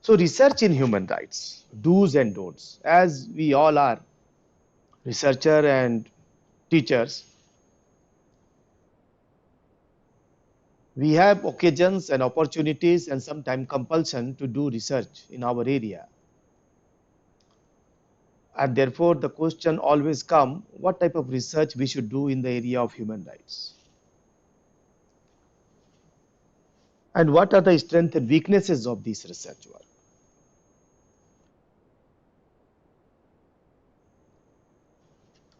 So research in human rights, do's and don'ts. As we all are researcher and teachers, we have occasions and opportunities and sometimes compulsion to do research in our area. And therefore, the question always comes, what type of research we should do in the area of human rights? And what are the strengths and weaknesses of this research work?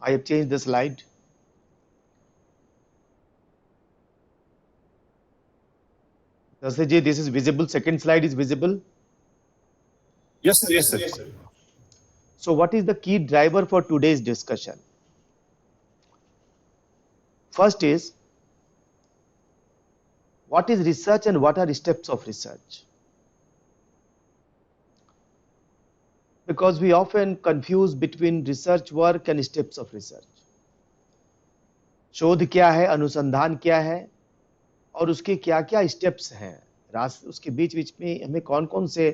I have changed the slide. Dasji, this is visible. Second slide is visible. Yes, sir. Yes, sir. So what is the key driver for today's discussion? First is, what is research and what are steps of research? Because we often confuse between research work and steps of research. शोध क्या है, अनुसंधान क्या है और उसके क्या क्या स्टेप्स हैं, उसके बीच बीच में हमें कौन कौन से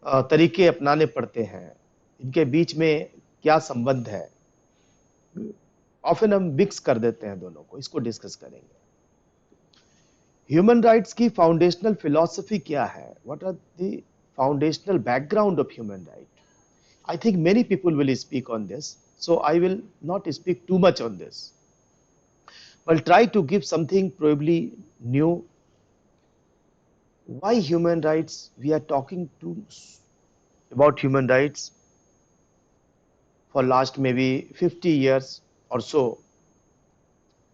तरीके अपनाने पड़ते हैं, इनके बीच में क्या संबंध है, ऑफन हम मिक्स कर देते हैं दोनों को. इसको डिस्कस करेंगे. ह्यूमन राइट्स की फाउंडेशनल फिलॉसफी क्या है, what are the foundational background of human right? I think many people will speak on this, so I will not speak too much on this. I'll try to give something probably new. Why human rights? We are talking about human rights for last maybe 50 years or so.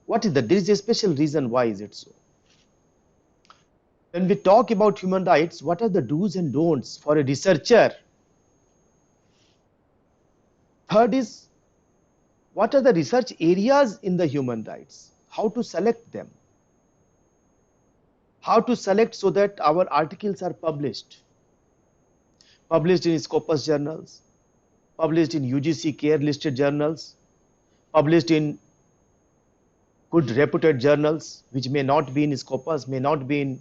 What is that? There is a special reason why is it so. When we talk about human rights, what are the do's and don'ts for a researcher? Third is, what are the research areas in the human rights? How to select them? How to select so that our articles are published? Published in Scopus journals, published in UGC care listed journals, published in good reputed journals which may not be in Scopus, may not be in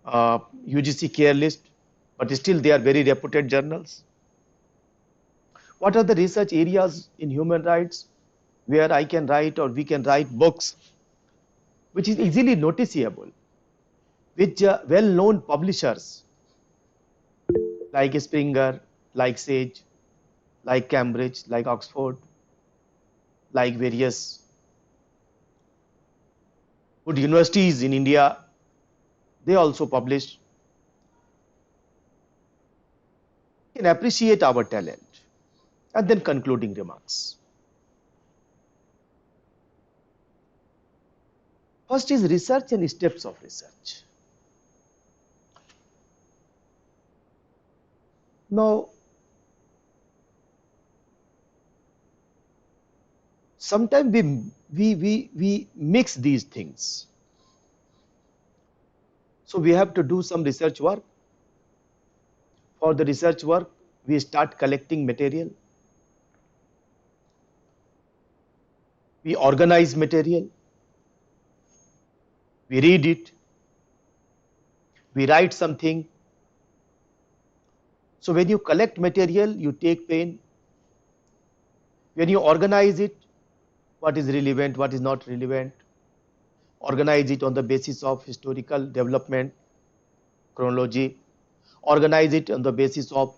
UGC care list, but still they are very reputed journals. What are the research areas in human rights where I can write or we can write books which is easily noticeable, which well-known publishers like Springer, like Sage, like Cambridge, like Oxford, like various good universities in India, they also publish, can appreciate our talent. And then concluding remarks. First is research and steps of research. Now, sometimes we mix these things. So we have to do some research work. For the research work, we start collecting material. We organize material. We read it. We write something. So when you collect material, you take pain. When you organize it, what is relevant, what is not relevant, organize it on the basis of historical development, chronology, organize it on the basis of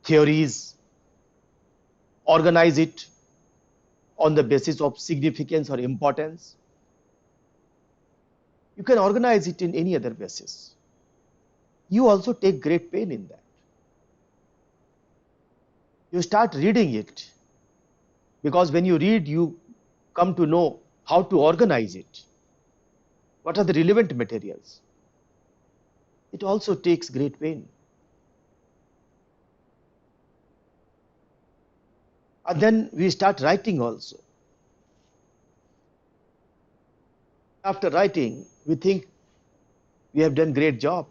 theories, organize it on the basis of significance or importance. You can organize it in any other basis. You also take great pain in that. You start reading it, because when you read, you come to know how to organize it. What are the relevant materials? It also takes great pain. And then we start writing also. After writing, we think we have done great job.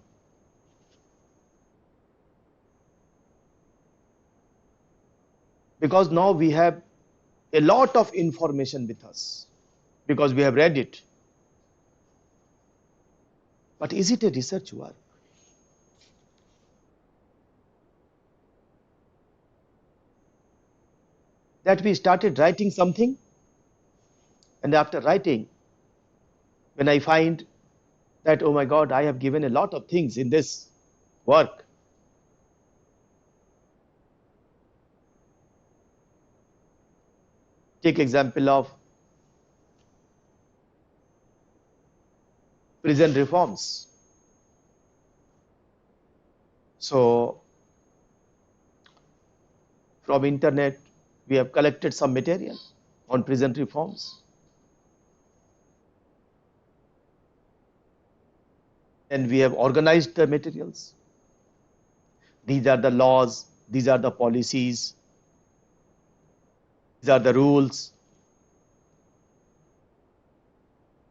Because now we have a lot of information with us, because we have read it. But is it a research work? that we started writing something, and after writing, when I find that, oh my God, I have given a lot of things in this work. Take example of prison reforms. So from internet, we have collected some material on prison reforms, and we have organized the materials. These are the laws, these are the policies, these are the rules,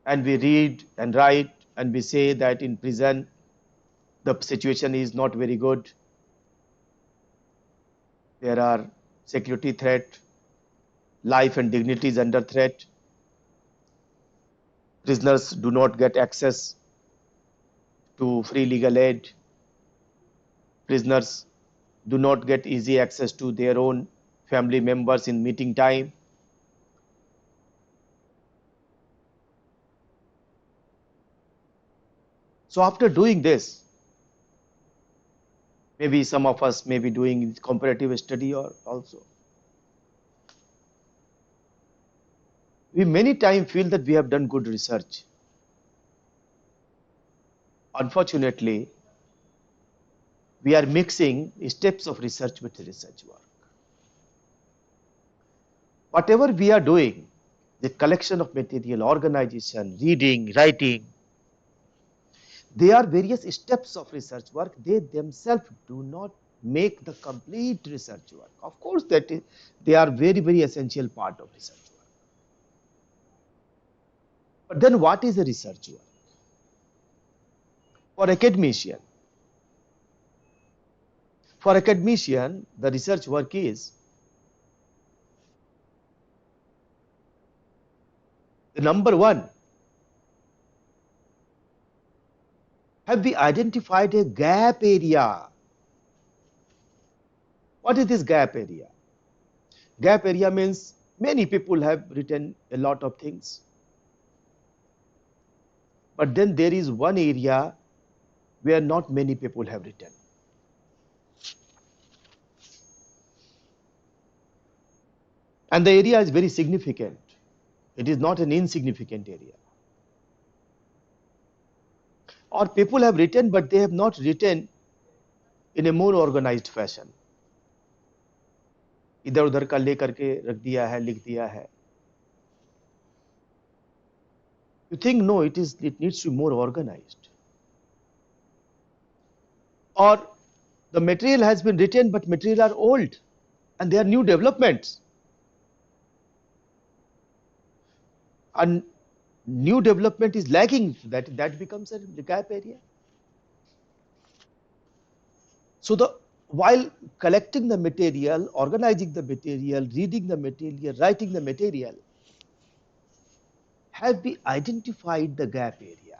and we read and write and we say that in prison the situation is not very good. There are security threat, life and dignity is under threat. Prisoners do not get access to free legal aid. Prisoners do not get easy access to their own family members in meeting time. So after doing this, maybe some of us may be doing comparative study or also, we many times feel that we have done good research. Unfortunately, we are mixing steps of research with research work. Whatever we are doing, the collection of material, organization, reading, writing, they are various steps of research work. They themselves do not make the complete research work. Of course, they are very, very essential part of research work. But then what is a research work? For academician, the research work is the number one. Have we identified a gap area? What is this gap area? Gap area means many people have written a lot of things, but then there is one area where not many people have written. And the area is very significant. It is not an insignificant area. Or people have written, but they have not written in a more organized fashion. इधर उधर का ले करके रख दिया है, लिख दिया है. You think no, it needs to be more organized. Or the material has been written, but material are old, and there are new developments. And new development is lacking. That becomes a gap area. So while collecting the material, organizing the material, reading the material, writing the material, have we identified the gap area?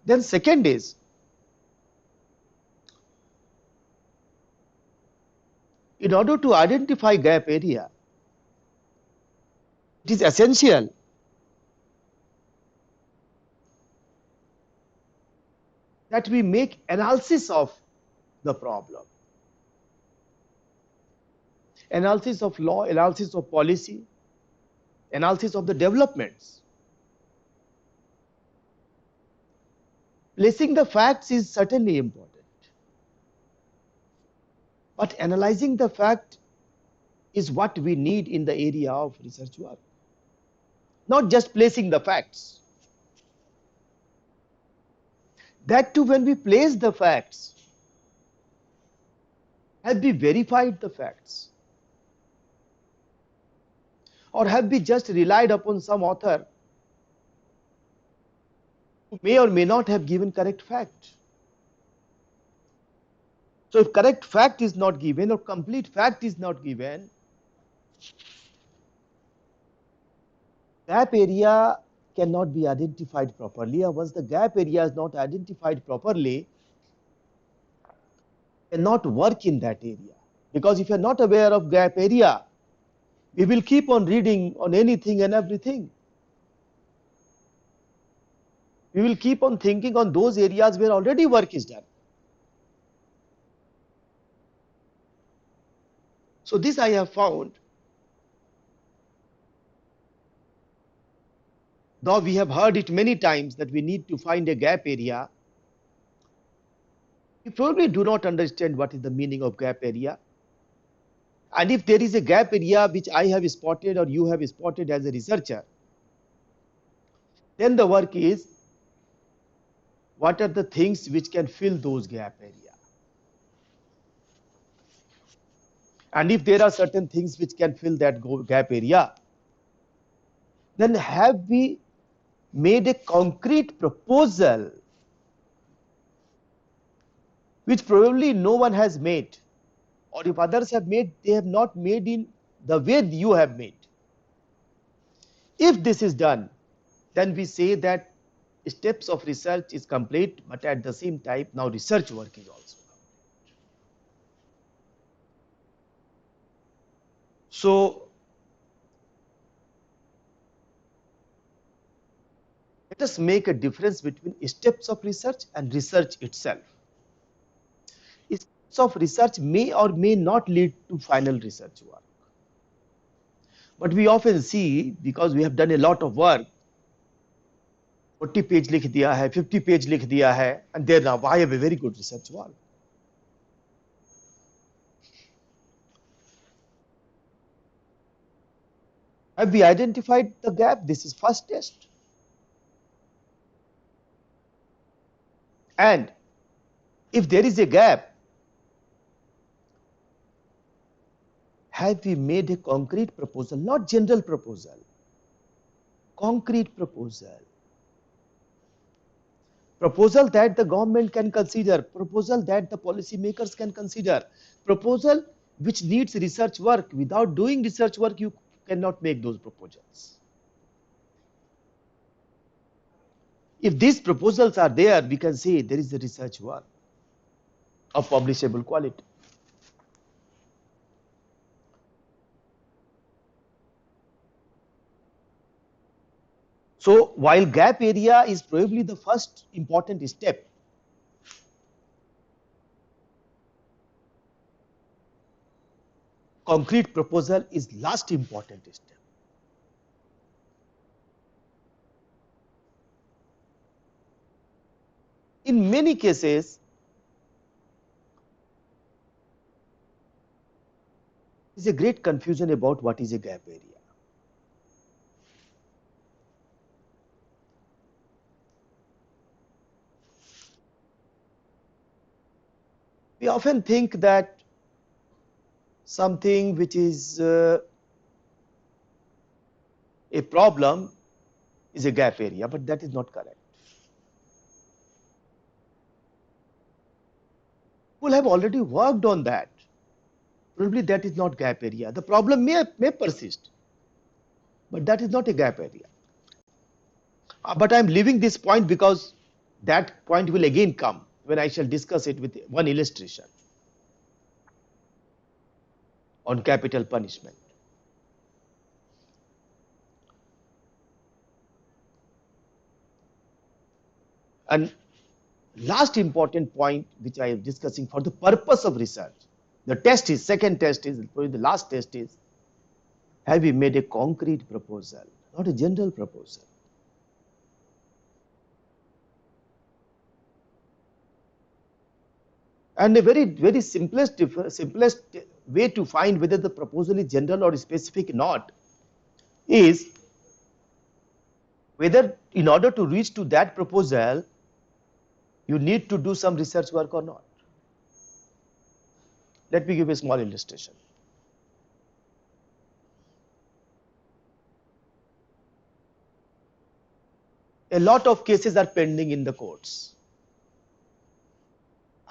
Then second is, in order to identify gap area, it is essential that we make analysis of the problem. Analysis of law, analysis of policy, analysis of the developments. Placing the facts is certainly important. But analyzing the fact is what we need in the area of research work. Not just placing the facts. That too, when we place the facts, have we verified the facts? Or have we just relied upon some author who may or may not have given correct fact? So if correct fact is not given or complete fact is not given, gap area cannot be identified properly, or once the gap area is not identified properly, cannot work in that area. Because if you are not aware of gap area, we will keep on reading on anything and everything. We will keep on thinking on those areas where already work is done. So this I have found, though we have heard it many times that we need to find a gap area, we probably do not understand what is the meaning of gap area. And if there is a gap area which I have spotted or you have spotted as a researcher, then the work is, what are the things which can fill those gap area? And if there are certain things which can fill that gap area, then have we made a concrete proposal which probably no one has made, or if others have made, they have not made in the way you have made. If this is done, then we say that steps of research is complete, but at the same time now research work is also complete. So let us make a difference between steps of research and research itself. Steps of research may or may not lead to final research work. But we often see, because we have done a lot of work, 40 page लिख दिया है, 50 page लिख दिया है, and there now I have a very good research work. Have we identified the gap? This is first test. And if there is a gap, have we made a concrete proposal, not general proposal, concrete proposal. Proposal that the government can consider, proposal that the policy makers can consider, proposal which needs research work. Without doing research work, you cannot make those proposals. If these proposals are there, we can say there is a research work of publishable quality. So while gap area is probably the first important step, concrete proposal is last important step. In many cases, there is a great confusion about what is a gap area. We often think that something which is a problem is a gap area, but that is not correct. People have already worked on that. Probably that is not gap area. The problem may persist, but that is not a gap area. But I am leaving this point because that point will again come when I shall discuss it with one illustration on capital punishment. And last important point which I am discussing for the purpose of research, the test is, second test is, probably the last test is, have we made a concrete proposal, not a general proposal. And a very simplest way to find whether the proposal is general or specific not is whether in order to reach to that proposal you need to do some research work or not. Let me give a small illustration. A lot of cases are pending in the courts.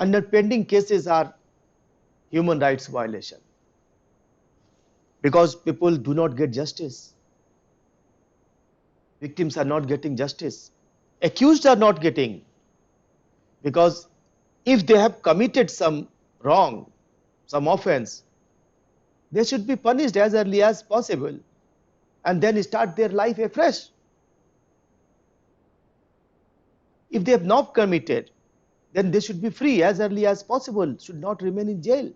And the pending cases are human rights violation because people do not get justice. Victims are not getting justice. Accused are not getting, because if they have committed some wrong, some offense, they should be punished as early as possible and then start their life afresh. If they have not committed, then they should be free as early as possible, should not remain in jail.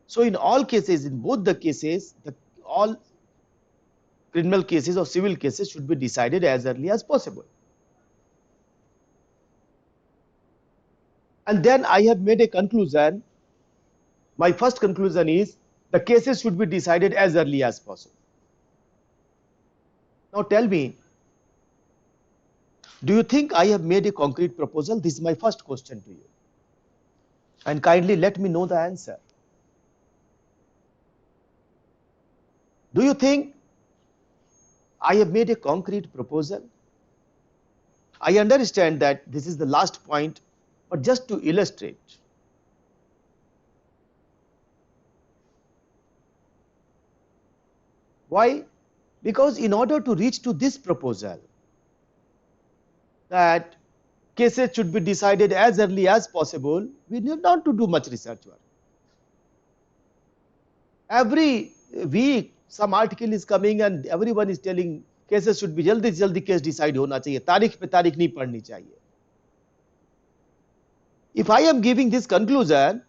So in all cases, in both the cases, all criminal cases or civil cases should be decided as early as possible. And then I have made a conclusion. My first conclusion is the cases should be decided as early as possible. Now tell me, do you think I have made a concrete proposal? This is my first question to you. And kindly let me know the answer. Do you think I have made a concrete proposal? I understand that this is the last point, but just to illustrate. Why? Because in order to reach to this proposal, that cases should be decided as early as possible, we need not to do much research work. Every week some article is coming and everyone is telling cases should be jaldi se jaldi case decide hona chahiye, तारीख पे तारीख नहीं पढ़नी चाहिए. If I am giving this conclusion,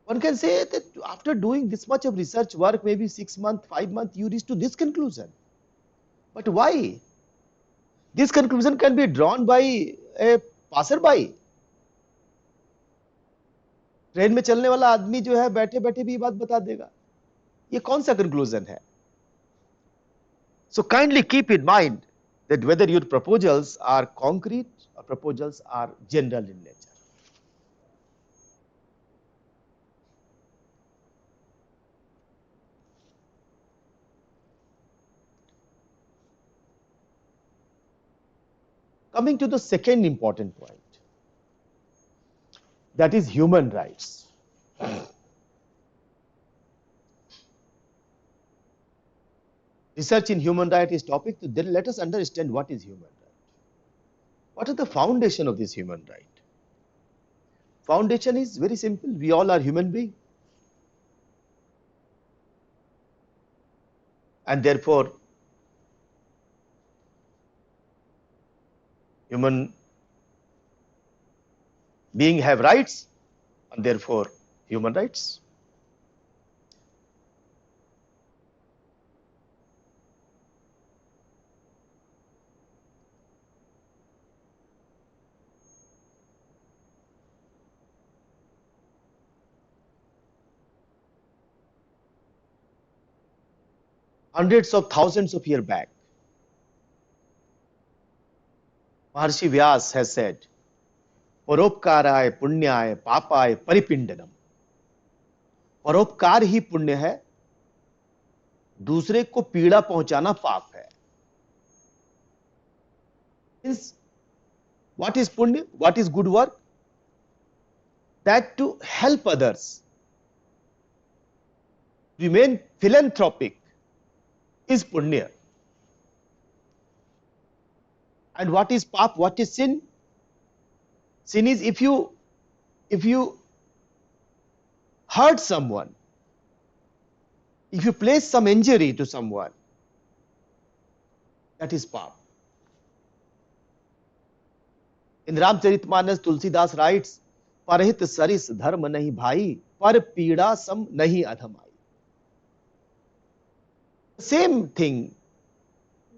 one can say that after doing this much of research work, maybe 6 months, 5 months, you reach to this conclusion. But why? This conclusion can be drawn by a passerby. Train में चलने वाला आदमी जो है बैठे बैठे भी बात बता देगा. ये कौन सा conclusion है? So kindly keep in mind that whether your proposals are concrete or proposals are general in nature. Coming to the second important point, that is human rights. Research in human rights is topic, so then let us understand what is human right. What is the foundation of this human right? Foundation is very simple. We all are human beings. And therefore, human beings have rights, and therefore human rights. Hundreds of thousands of years back, Maharshi Vyas has said, परोपकाराय पुण्याय पापाय परिपिंडनम. परोपकार ही पुण्य है, दूसरे को पीड़ा पहुंचाना पाप है. Means, what is punya? What is good work? That to help others, remain philanthropic is punya. And what is pap? What is sin? Sin is if you hurt someone, if you place some injury to someone, that is pap. In Ramcharitmanas, Tulsidas writes, परहित सरिस धर्म नहीं भाई, पर पीड़ा सम नहीं अधमाई. Same thing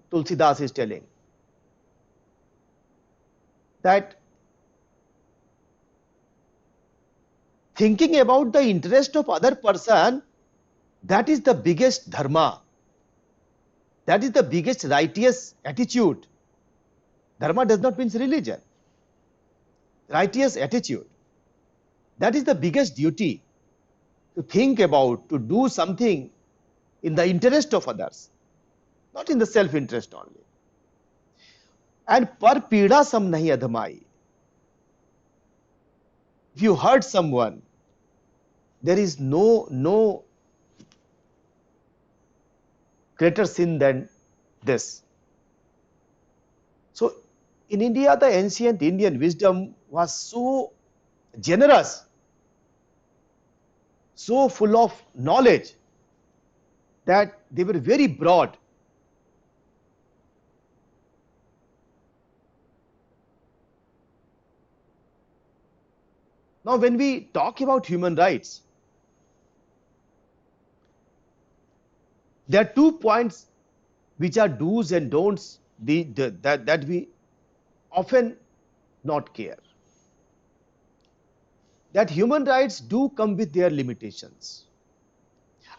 Tulsidas is telling, that thinking about the interest of other person, that is the biggest dharma, that is the biggest righteous attitude. Dharma does not mean religion. Righteous attitude, that is the biggest duty, to think about, to do something in the interest of others, not in the self-interest only. And par pida sam nahi adhamai. If you hurt someone, there is no greater sin than this. So in India, the ancient Indian wisdom was so generous, so full of knowledge, that they were very broad. Now, when we talk about human rights, there are 2 points which are do's and don'ts that we often not care. That human rights do come with their limitations.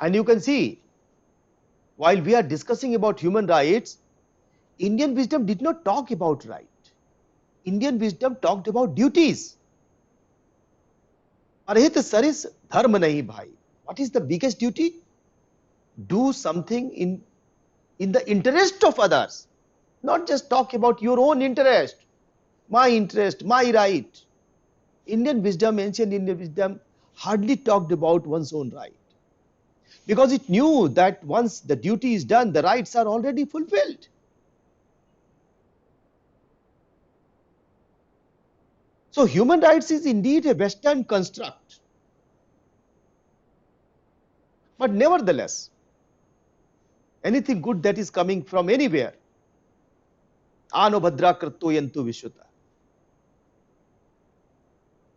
And you can see, while we are discussing about human rights, Indian wisdom did not talk about right. Indian wisdom talked about duties. Arhit saris dharma nahi bhai. What is the biggest duty? Do something in the interest of others. Not just talk about your own interest, my right. Indian wisdom, ancient Indian wisdom, hardly talked about one's own right. Because it knew that once the duty is done, the rights are already fulfilled. So human rights is indeed a Western construct. But nevertheless, anything good that is coming from anywhere, ano bhadra kritto yantu vishwata.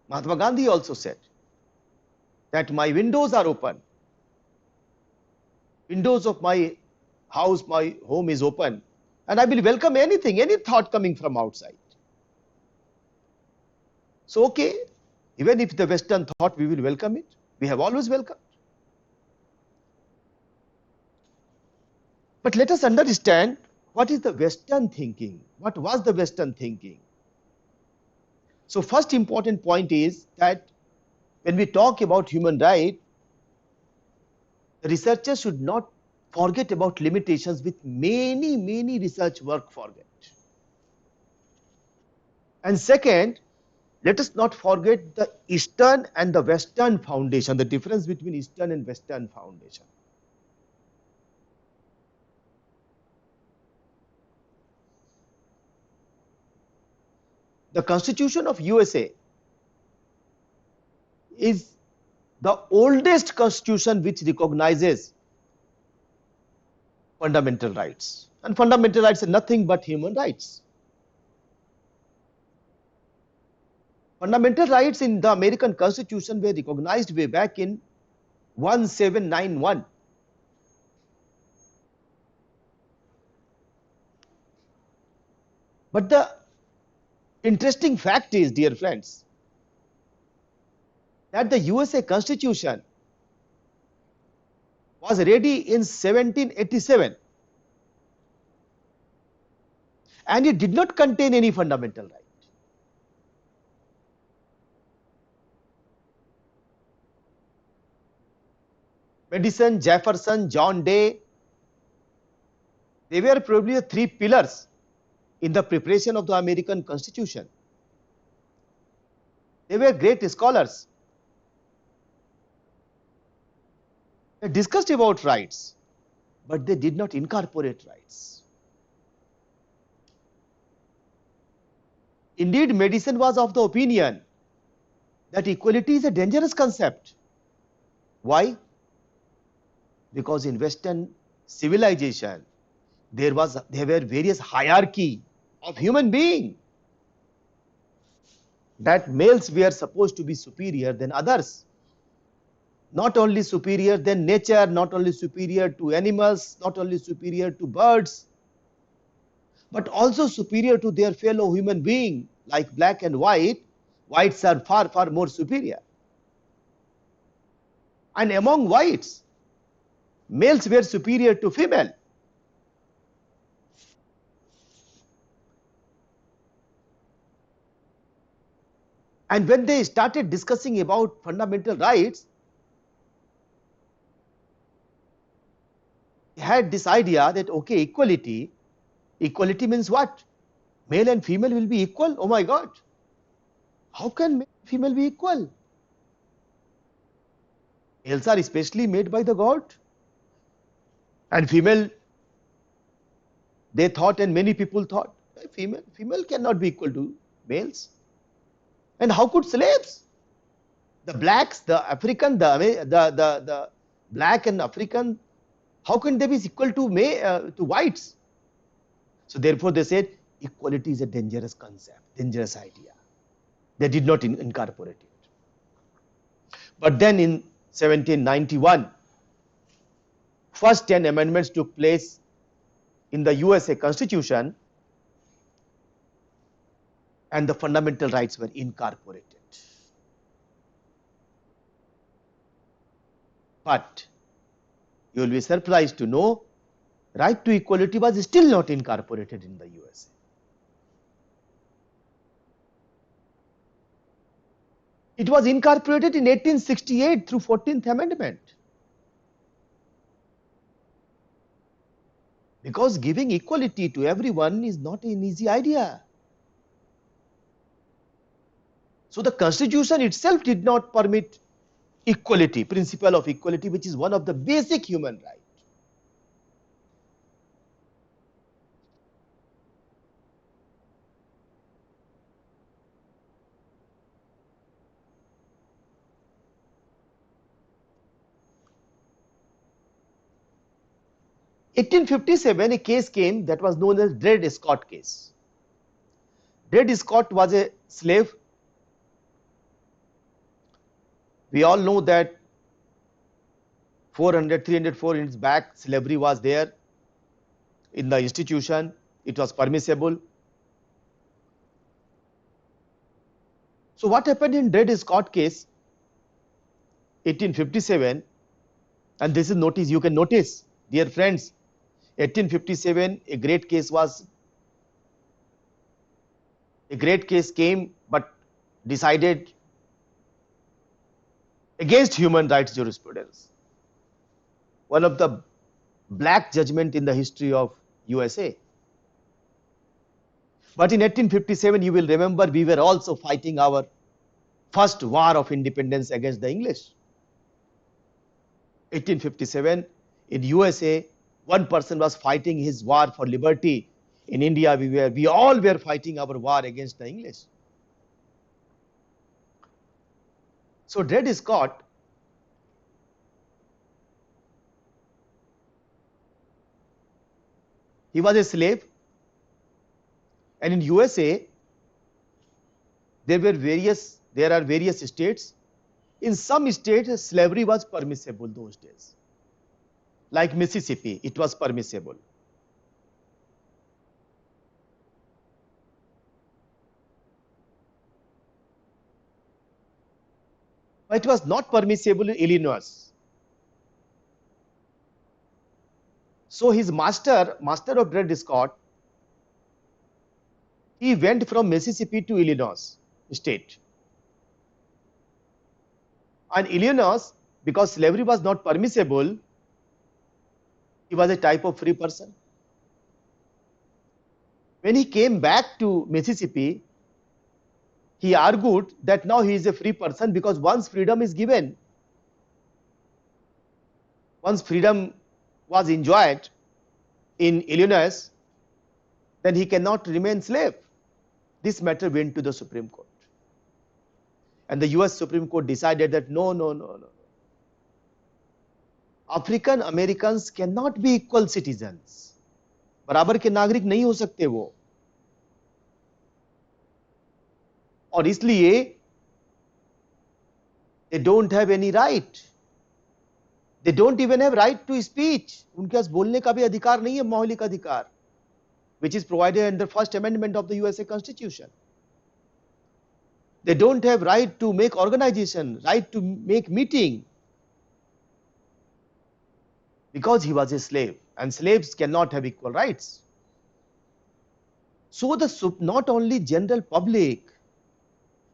Mahatma Gandhi also said that my windows are open. Windows of my house, my home is open, and I will welcome anything, any thought coming from outside. So, okay, even if the Western thought, we will welcome it. We have always welcomed. But let us understand what is the Western thinking. What was the Western thinking? So, first important point is that when we talk about human rights, the researchers should not forget about limitations with many research work forget. And second, let us not forget the Eastern and the Western foundation, the difference between Eastern and Western foundation. The Constitution of USA is the oldest constitution which recognizes fundamental rights. And fundamental rights are nothing but human rights. Fundamental rights in the American Constitution were recognized way back in 1791. But the interesting fact is, dear friends, that the USA Constitution was ready in 1787 and it did not contain any fundamental right. Madison, Jefferson, John Day, they were probably the three pillars in the preparation of the American Constitution. They were great scholars. They discussed about rights, but they did not incorporate rights. Indeed, Madison was of the opinion that equality is a dangerous concept. Why? Because in Western civilization, there were various hierarchy of human being, that males were supposed to be superior than others. Not only superior than nature, not only superior to animals, not only superior to birds, but also superior to their fellow human being, like black and white. Whites are far more superior. And among whites, males were superior to female. And when they started discussing about fundamental rights, they had this idea that, okay, equality means what? Male and female will be equal? Oh my God. How can male and female be equal? Males are especially made by the God. And female, they thought, and many people thought, female cannot be equal to males. And how could slaves, the blacks, the African, the black and African, how can they be equal to whites? So therefore they said equality is a dangerous concept, dangerous idea. They did not incorporate it. But then in 1791, first 10 amendments took place in the USA Constitution, and the fundamental rights were incorporated. But you will be surprised to know right to equality was still not incorporated in the USA. It was incorporated in 1868 through 14th Amendment. Because giving equality to everyone is not an easy idea. So the Constitution itself did not permit equality, principle of equality, which is one of the basic human rights. In 1857, a case came that was known as Dred Scott case. Dred Scott was a slave. We all know that 304 years back, slavery was there in the institution. It was permissible. So what happened in Dred Scott case, 1857, and this is notice, you can notice, dear friends, 1857, a great case came, but decided against human rights jurisprudence. One of the black judgment in the history of USA. But in 1857, you will remember, we were also fighting our first war of independence against the English. 1857, in USA, one person was fighting his war for liberty. In India, we all were fighting our war against the English. So Dred Scott he was a slave, and in USA there are various states. In some states slavery was permissible those days. Like Mississippi, it was permissible. But it was not permissible in Illinois. So his master of Dred Scott, he went from Mississippi to Illinois state. And Illinois, because slavery was not permissible, he was a type of free person. When he came back to Mississippi, he argued that now he is a free person, because once freedom is given, once freedom was enjoyed in Illinois, then he cannot remain slave. This matter went to the Supreme Court. And the US Supreme Court decided that no. African Americans cannot be equal citizens. बराबर के नागरिक नहीं हो सकते वो. और इसलिए they don't have any right. They don't even have right to speech. उनके पास बोलने का भी अधिकार नहीं है, मौलिक अधिकार, which is provided under First Amendment of the USA Constitution. They don't have right to make organization, right to make meeting, because he was a slave, and slaves cannot have equal rights. So not only general public,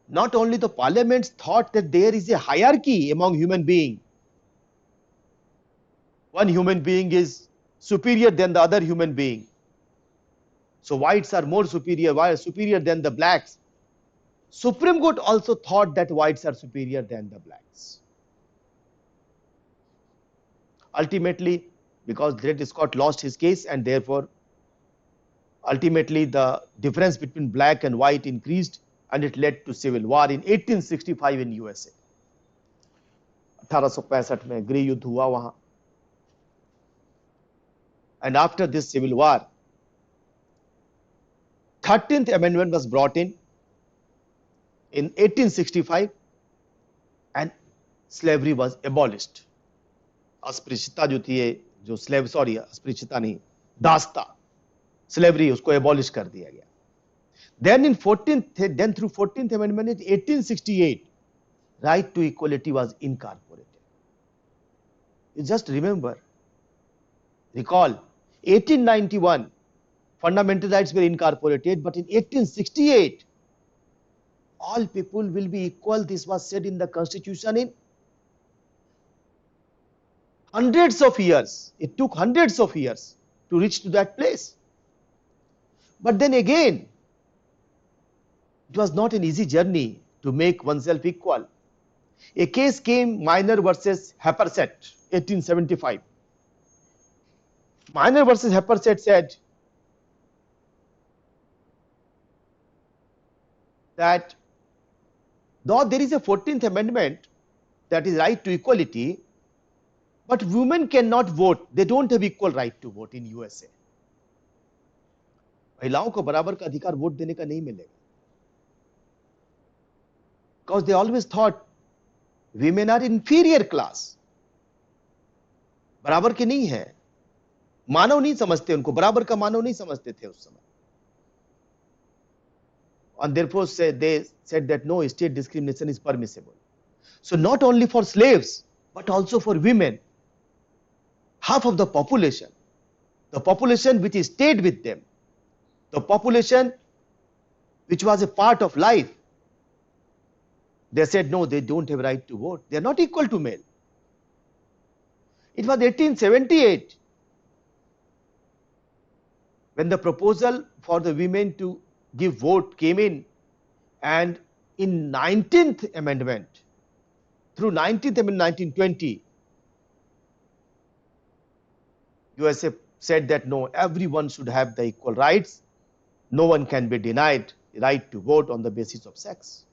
not only the parliaments thought that there is a hierarchy among human beings. One human being is superior than the other human being. So whites are more superior than the blacks. Supreme Court also thought that whites are superior than the blacks. Ultimately, because Dred Scott lost his case, and therefore ultimately the difference between black and white increased, and it led to civil war in 1865 in USA. 1865 में गृह युद्ध हुआ वहां. And after this civil war, 13th Amendment was brought in 1865, and slavery was abolished. अस्पृश्यता जो थी, जो अस्पृश्यता नहीं, दासता, slavery, उसको abolish कर दिया गया. Then through 14th Amendment in 1868, right to equality was incorporated. You just recall, 1891, fundamental rights were incorporated, but in 1868, all people will be equal. This was said in the Constitution in hundreds of years. It took hundreds of years to reach to that place. But then again, it was not an easy journey to make oneself equal. A case came, Minor versus Happersett, 1875. Minor versus Happersett said that though there is a 14th Amendment, that is right to equality, but women cannot vote. They don't have equal right to vote in USA. महिलाओं को बराबर का अधिकार vote देने का नहीं मिलेगा. Because they always thought women are inferior class. बराबर के नहीं है, मानव नहीं समझते उनको, बराबर का मानव नहीं समझते थे उस समय. And therefore they said that no, state discrimination is permissible. So not only for slaves, but also for women, half of the population which stayed with them, the population which was a part of life, they said no, they don't have right to vote. They are not equal to male. It was 1878 when the proposal for the women to give vote came in, and in 19th Amendment, through 19th Amendment 1920, USA said that no, everyone should have the equal rights. No one can be denied the right to vote on the basis of sex.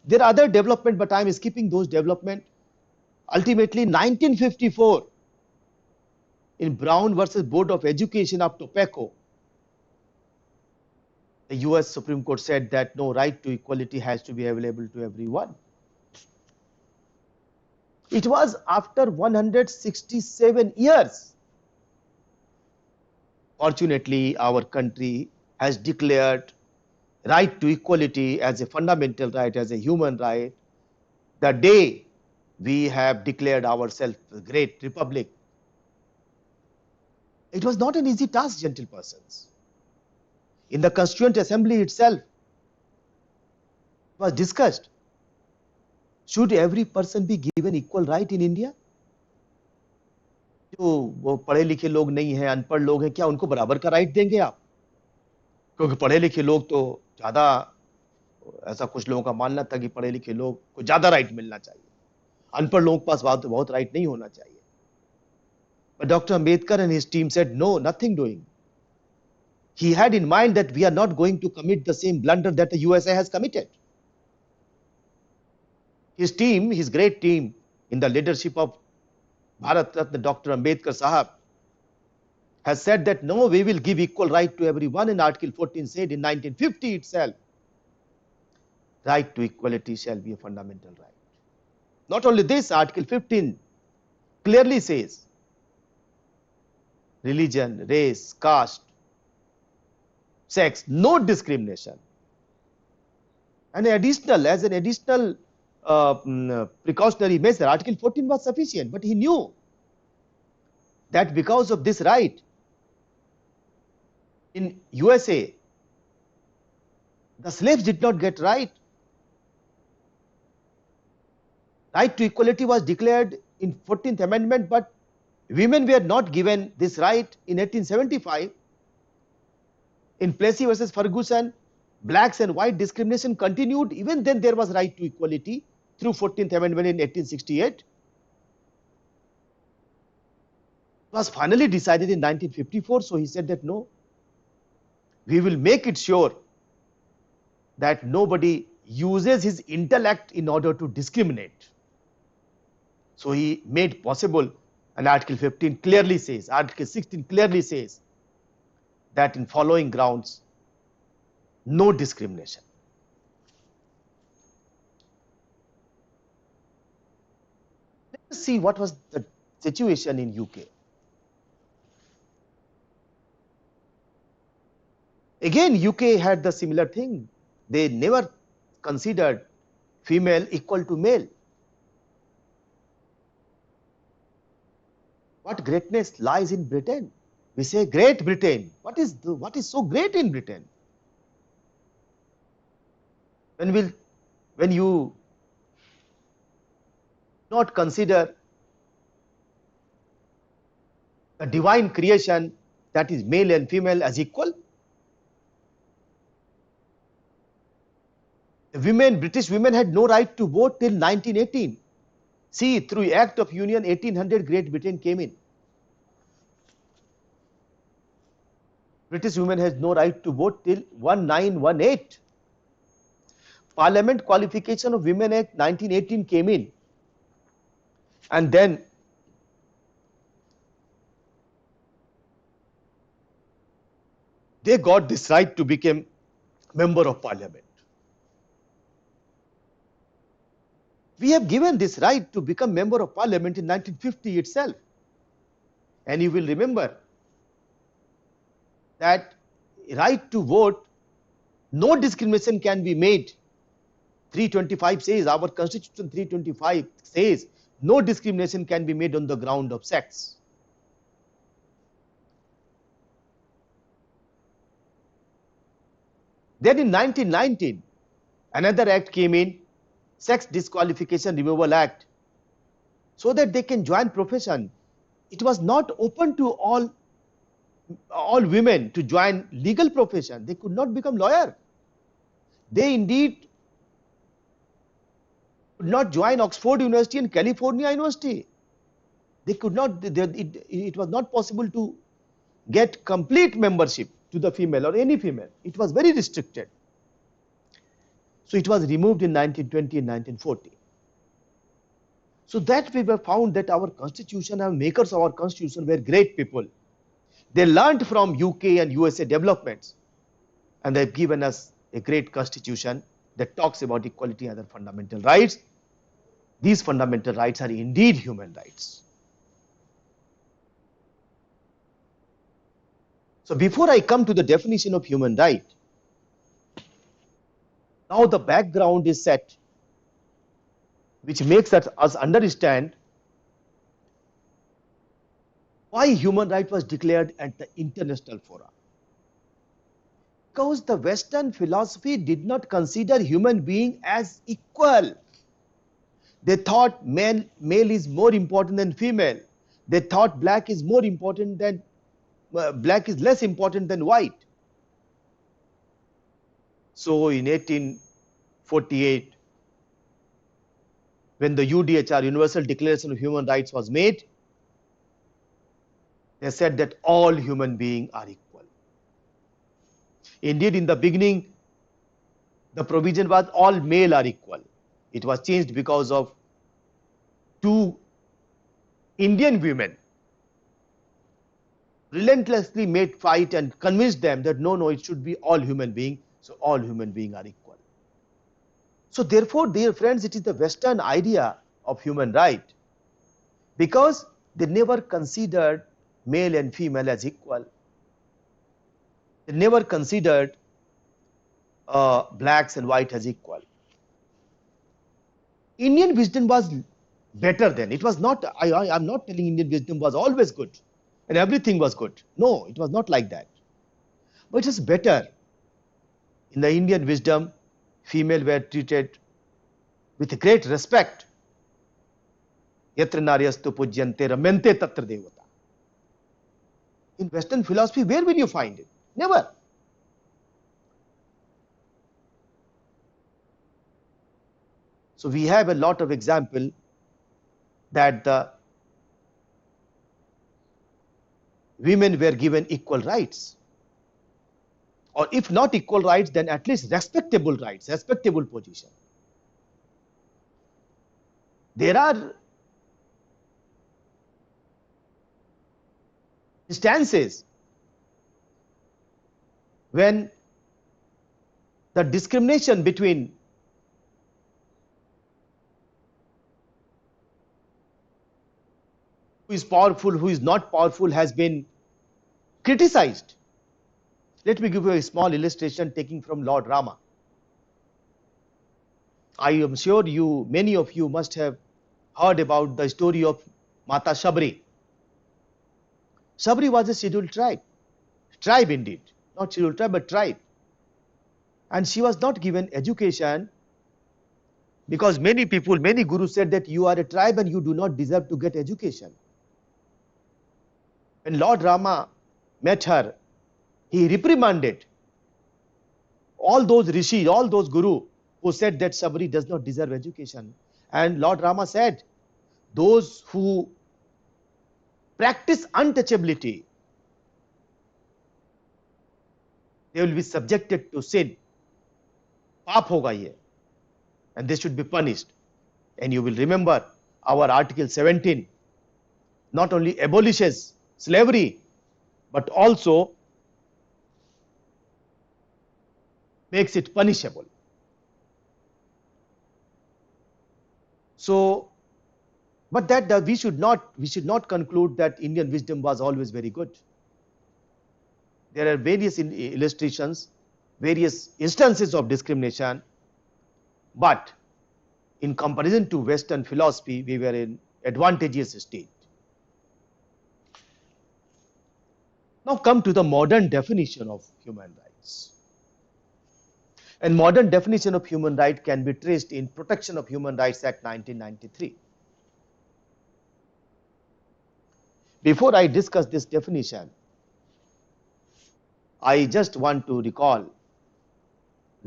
There are other developments, but I am skipping those developments. Ultimately, 1954, in Brown versus Board of Education of Topeka, the US Supreme Court said that no, right to equality has to be available to everyone. It was after 167 years. Fortunately, our country has declared right to equality as a fundamental right, as a human right, the day we have declared ourselves a great republic. It was not an easy task, gentle persons. In the Constituent Assembly itself, it was discussed, should every person be given equal right in India? जो वो पढ़े लिखे लोग नहीं हैं, अनपढ़ लोग हैं, क्या उनको बराबर का राइट देंगे आप? क्योंकि पढ़े लिखे लोग तो ज्यादा, ऐसा कुछ लोगों का मानना था कि पढ़े लिखे लोग को ज्यादा राइट मिलना चाहिए, अनपढ़ लोगों के पास बहुत राइट नहीं होना चाहिए. But Dr. Ambedkar and his team said no, nothing doing. He had in mind that we are not going to commit the same blunder that the USA has committed. His team, his great team, in the leadership of Bharat Ratna Dr. Ambedkar Sahab, has said that no, we will give equal right to everyone, and Article 14 said in 1950 itself, right to equality shall be a fundamental right. Not only this, Article 15 clearly says religion, race, caste, sex, no discrimination. And as an additional precautionary measure, Article 14 was sufficient, but he knew that because of this right, in USA, the slaves did not get right. Right to equality was declared in 14th Amendment, but women were not given this right in 1875. In Plessy versus Ferguson, blacks and white discrimination continued. Even then there was right to equality through 14th Amendment in 1868. It was finally decided in 1954. So he said that no, we will make it sure that nobody uses his intellect in order to discriminate. So he made possible, and Article 15 clearly says, Article 16 clearly says that in following grounds, no discrimination. Let's see what was the situation in UK. Again, UK had the similar thing. They never considered female equal to male. What greatness lies in Britain? We say Great Britain. What is so great in Britain? When you not consider the divine creation, that is male and female, as equal. British women had no right to vote till 1918. See, through Act of Union 1800, Great Britain came in. British women has no right to vote till 1918. Parliament Qualification of Women Act 1918 came in, and then they got this right to become member of parliament. We have given this right to become member of parliament in 1950 itself. And you will remember that right to vote, no discrimination can be made. 325 says, our constitution 325 says, no discrimination can be made on the ground of sex. Then in 1919, another act came in, Sex Disqualification Removal Act, so that they can join profession. It was not open to all women to join legal profession. They could not become lawyer. They indeed could not join Oxford University and California University. They could not, it was not possible to get complete membership to the female or any female. It was very restricted. So it was removed in 1920 and 1940. So that we were found that our constitution, our makers of our constitution were great people. They learned from UK and USA developments, and they've given us a great constitution that talks about equality and other fundamental rights. These fundamental rights are indeed human rights. So before I come to the definition of human right, now the background is set, which makes us understand why human right was declared at the international fora. Because the Western philosophy did not consider human being as equal. They thought male is more important than female. They thought black is more important than black is less important than white. So in 1848, when the UDHR, Universal Declaration of Human Rights, was made, they said that all human beings are equal. Indeed, in the beginning, the provision was all male are equal. It was changed because of two Indian women relentlessly made fight and convinced them that no, it should be all human beings. So all human beings are equal. So therefore, dear friends, it is the Western idea of human right, because they never considered male and female as equal. They never considered blacks and white as equal. Indian wisdom was better then. It was not, I'm not telling Indian wisdom was always good and everything was good. No, it was not like that. But it was better. In the Indian wisdom, female were treated with great respect. Yatra naryastu pujyante ramyante tatra devata. In Western philosophy, where will you find it? Never. So we have a lot of example that the women were given equal rights, or if not equal rights, then at least respectable rights, respectable position. There are instances when the discrimination between who is powerful, who is not powerful has been criticized. Let me give you a small illustration taking from Lord Rama. I am sure many of you must have heard about the story of Mata Shabri. Shabri was a scheduled tribe indeed, not scheduled tribe but tribe. And she was not given education because many people, many gurus said that you are a tribe and you do not deserve to get education. When Lord Rama met her, he reprimanded all those rishis, all those gurus who said that Shabri does not deserve education. And Lord Rama said, those who practice untouchability, they will be subjected to sin. Paap hoga ye. And they should be punished. And you will remember our Article 17 not only abolishes slavery, but also makes it punishable. So, but that we should not conclude that Indian wisdom was always very good. There are various illustrations, various instances of discrimination, but in comparison to Western philosophy, we were in advantageous state. Now come to the modern definition of human rights. And modern definition of human right can be traced in Protection of Human Rights Act 1993. Before I discuss this definition, I just want to recall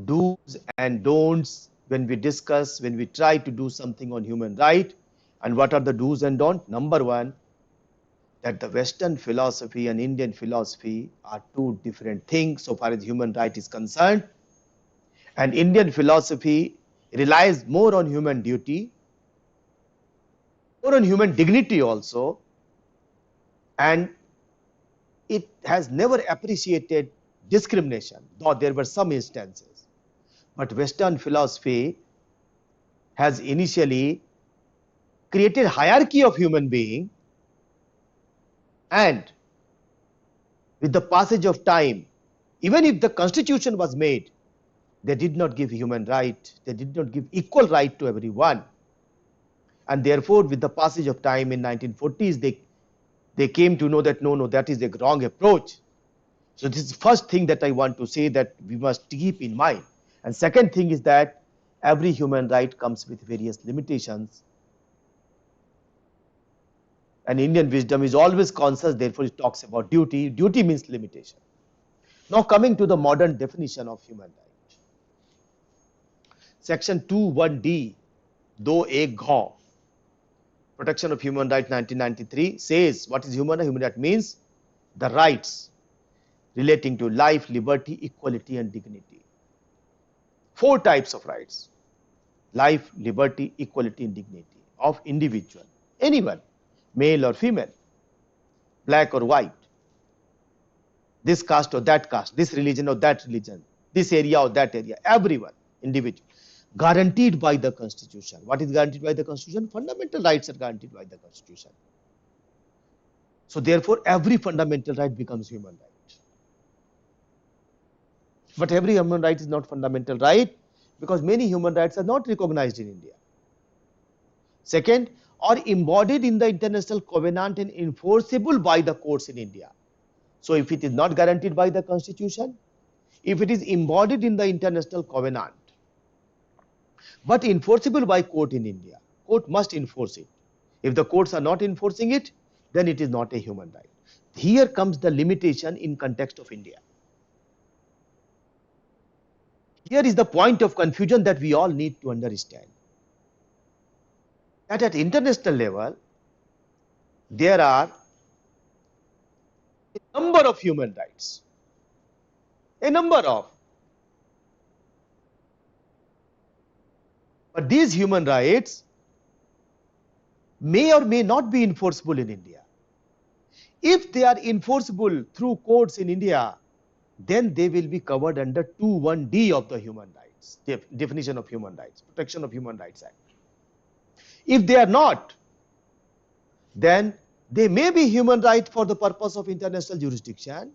do's and don'ts when we try to do something on human right. And what are the do's and don'ts? Number one, that the Western philosophy and Indian philosophy are two different things so far as human right is concerned. And Indian philosophy relies more on human duty, more on human dignity also, and it has never appreciated discrimination, though there were some instances. But Western philosophy has initially created hierarchy of human being, and with the passage of time, even if the constitution was made, they did not give human right, they did not give equal right to everyone. And therefore, with the passage of time in 1940s, they came to know that no, that is a wrong approach. So this is the first thing that I want to say that we must keep in mind. And second thing is that every human right comes with various limitations. And Indian wisdom is always conscious, therefore it talks about duty. Duty means limitation. Now coming to the modern definition of human right. Section 2(1)(d), do ek ghaw, Protection of Human Rights 1993 says what is human right? Human right means the rights relating to life, liberty, equality and dignity. Four types of rights: life, liberty, equality and dignity of individual, anyone, male or female, black or white, this caste or that caste, this religion or that religion, this area or that area, everyone, individual. Guaranteed by the Constitution. What is guaranteed by the Constitution? Fundamental rights are guaranteed by the Constitution. So therefore, every fundamental right becomes human right. But every human right is not fundamental right because many human rights are not recognized in India. Second, are embodied in the international covenant and enforceable by the courts in India. So if it is not guaranteed by the Constitution, if it is embodied in the international covenant, but enforceable by court in India, court must enforce it. If the courts are not enforcing it, then it is not a human right. Here comes the limitation in context of India. Here is the point of confusion that we all need to understand. That at international level, there are A number of human rights. A number of. But these human rights may or may not be enforceable in India. If they are enforceable through courts in India, then they will be covered under 21D of the Human Rights, definition of human rights, Protection of Human Rights Act. If they are not, then they may be human right for the purpose of international jurisdiction.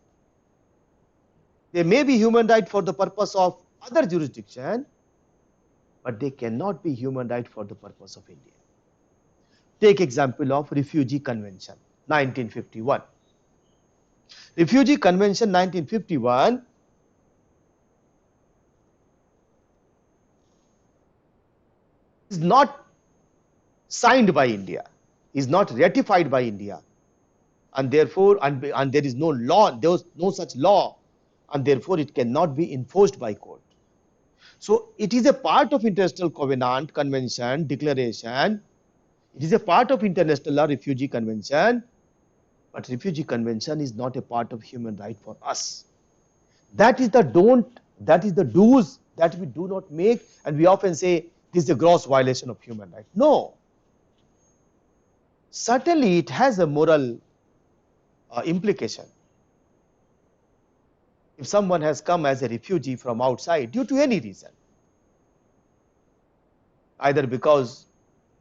They may be human right for the purpose of other jurisdiction, but they cannot be human right for the purpose of India. Take example of Refugee Convention 1951. Refugee Convention 1951 is not signed by India, is not ratified by India, and therefore and there is no law, there was no such law, and therefore it cannot be enforced by court. So it is a part of international covenant, convention, declaration. It is a part of international law, Refugee Convention, but Refugee Convention is not a part of human right for us. That is the don't, that is the do's that we do not make, and we often say this is a gross violation of human right. No. Certainly it has a moral implication. If someone has come as a refugee from outside due to any reason, either because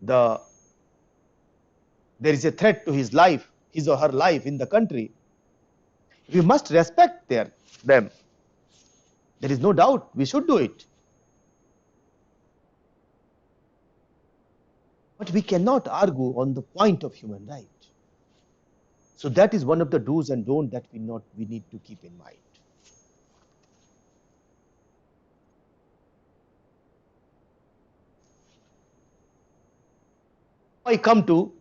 there is a threat to his life, his or her life in the country, we must respect them. There is no doubt we should do it. But we cannot argue on the point of human right. So that is one of the do's and don'ts that we need to keep in mind. I come to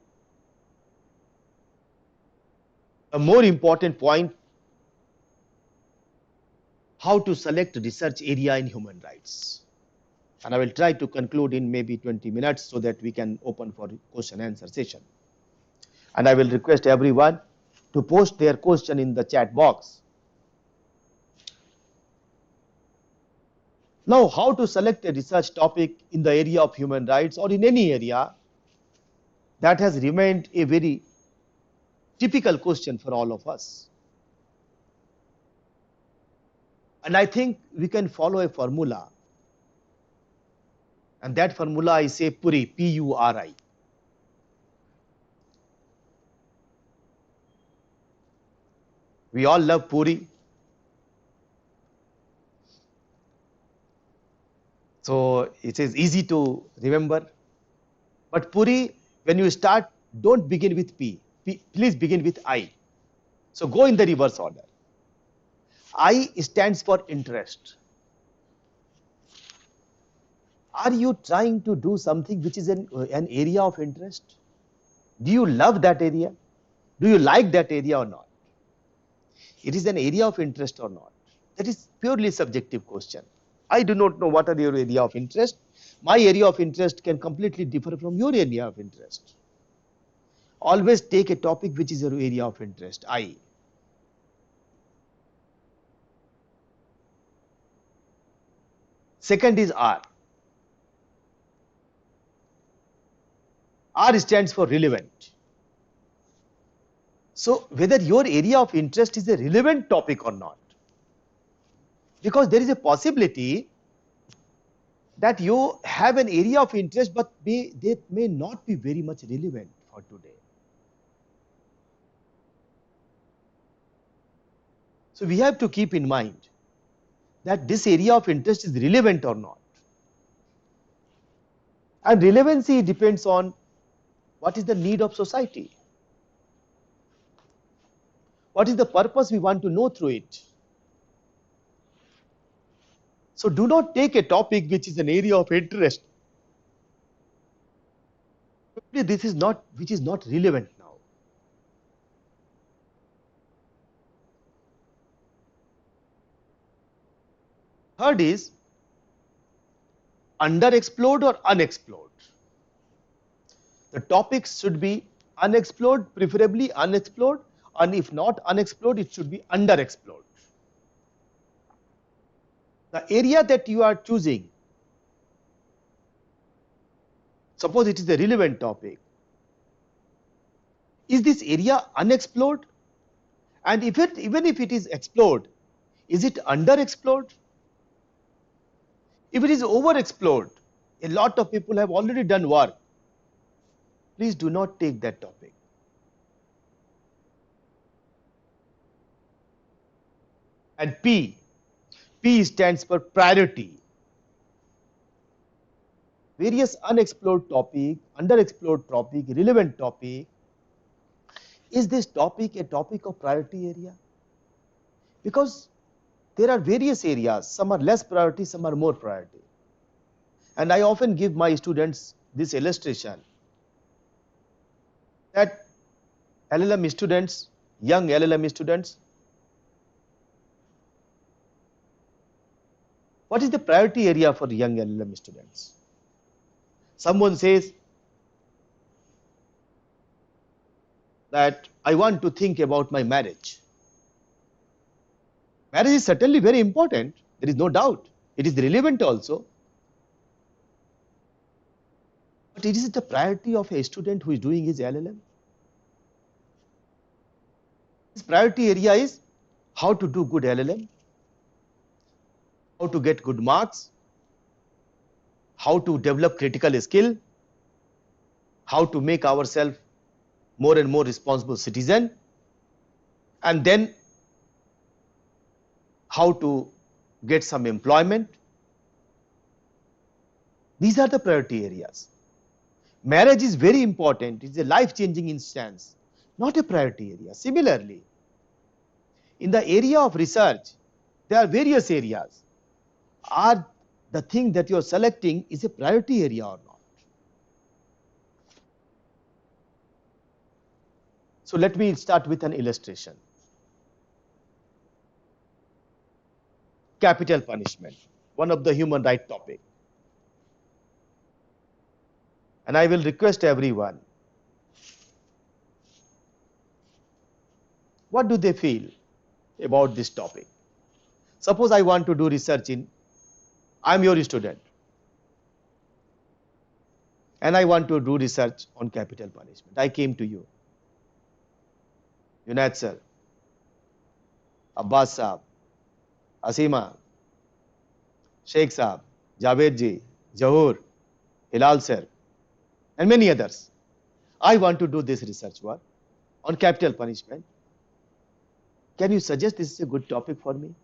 a more important point, how to select research area in human rights. And I will try to conclude in maybe 20 minutes so that we can open for question and answer session. And I will request everyone to post their question in the chat box. Now, how to select a research topic in the area of human rights or in any area, that has remained a very typical question for all of us. And I think we can follow a formula. And that formula I say PURI, P-U-R-I. We all love Puri. So it is easy to remember. But Puri, when you start, don't begin with P. Please begin with I. So go in the reverse order. I stands for interest. Are you trying to do something which is an area of interest? Do you love that area? Do you like that area or not? It is an area of interest or not? That is purely subjective question. I do not know what are your area of interest. My area of interest can completely differ from your area of interest. Always take a topic which is your area of interest. I. Second is R. R stands for relevant. So whether your area of interest is a relevant topic or not, because there is a possibility that you have an area of interest but they may not be very much relevant for today. So we have to keep in mind that this area of interest is relevant or not. And relevancy depends on what is the need of society. What is the purpose we want to know through it? So do not take a topic which is an area of interest. This is not, which is not relevant now. Third is underexplored or unexplored. The topics should be unexplored, preferably unexplored, and if not unexplored, it should be underexplored. The area that you are choosing, suppose it is a relevant topic, is this area unexplored? And even if it is explored, is it underexplored? If it is overexplored, a lot of people have already done work, please do not take that topic. And P stands for priority. Various unexplored topic, underexplored topic, relevant topic. Is this topic a topic of priority area? Because there are various areas, some are less priority, some are more priority. And I often give my students this illustration that LLM students, young LLM students, what is the priority area for young LLM students? Someone says that I want to think about my marriage. Marriage is certainly very important, there is no doubt. It is relevant also. But it is the priority of a student who is doing his LLM. His priority area is how to do good LLM, how to get good marks, how to develop critical skill, how to make ourselves more and more responsible citizen, and then how to get some employment. These are the priority areas. Marriage is very important, it is a life-changing instance, not a priority area. Similarly, in the area of research, there are various areas. Are the thing that you are selecting is a priority area or not? So let me start with an illustration. Capital punishment, one of the human right topic. And I will request everyone, what do they feel about this topic? Suppose I want to do research in, I am your student, and I want to do research on capital punishment. I came to you, Junaid sir, Abbas Saab, Asima, Sheikh Saab, Javed ji, Jahur, Hilal sir, and many others. I want to do this research work on capital punishment. Can you suggest this is a good topic for me?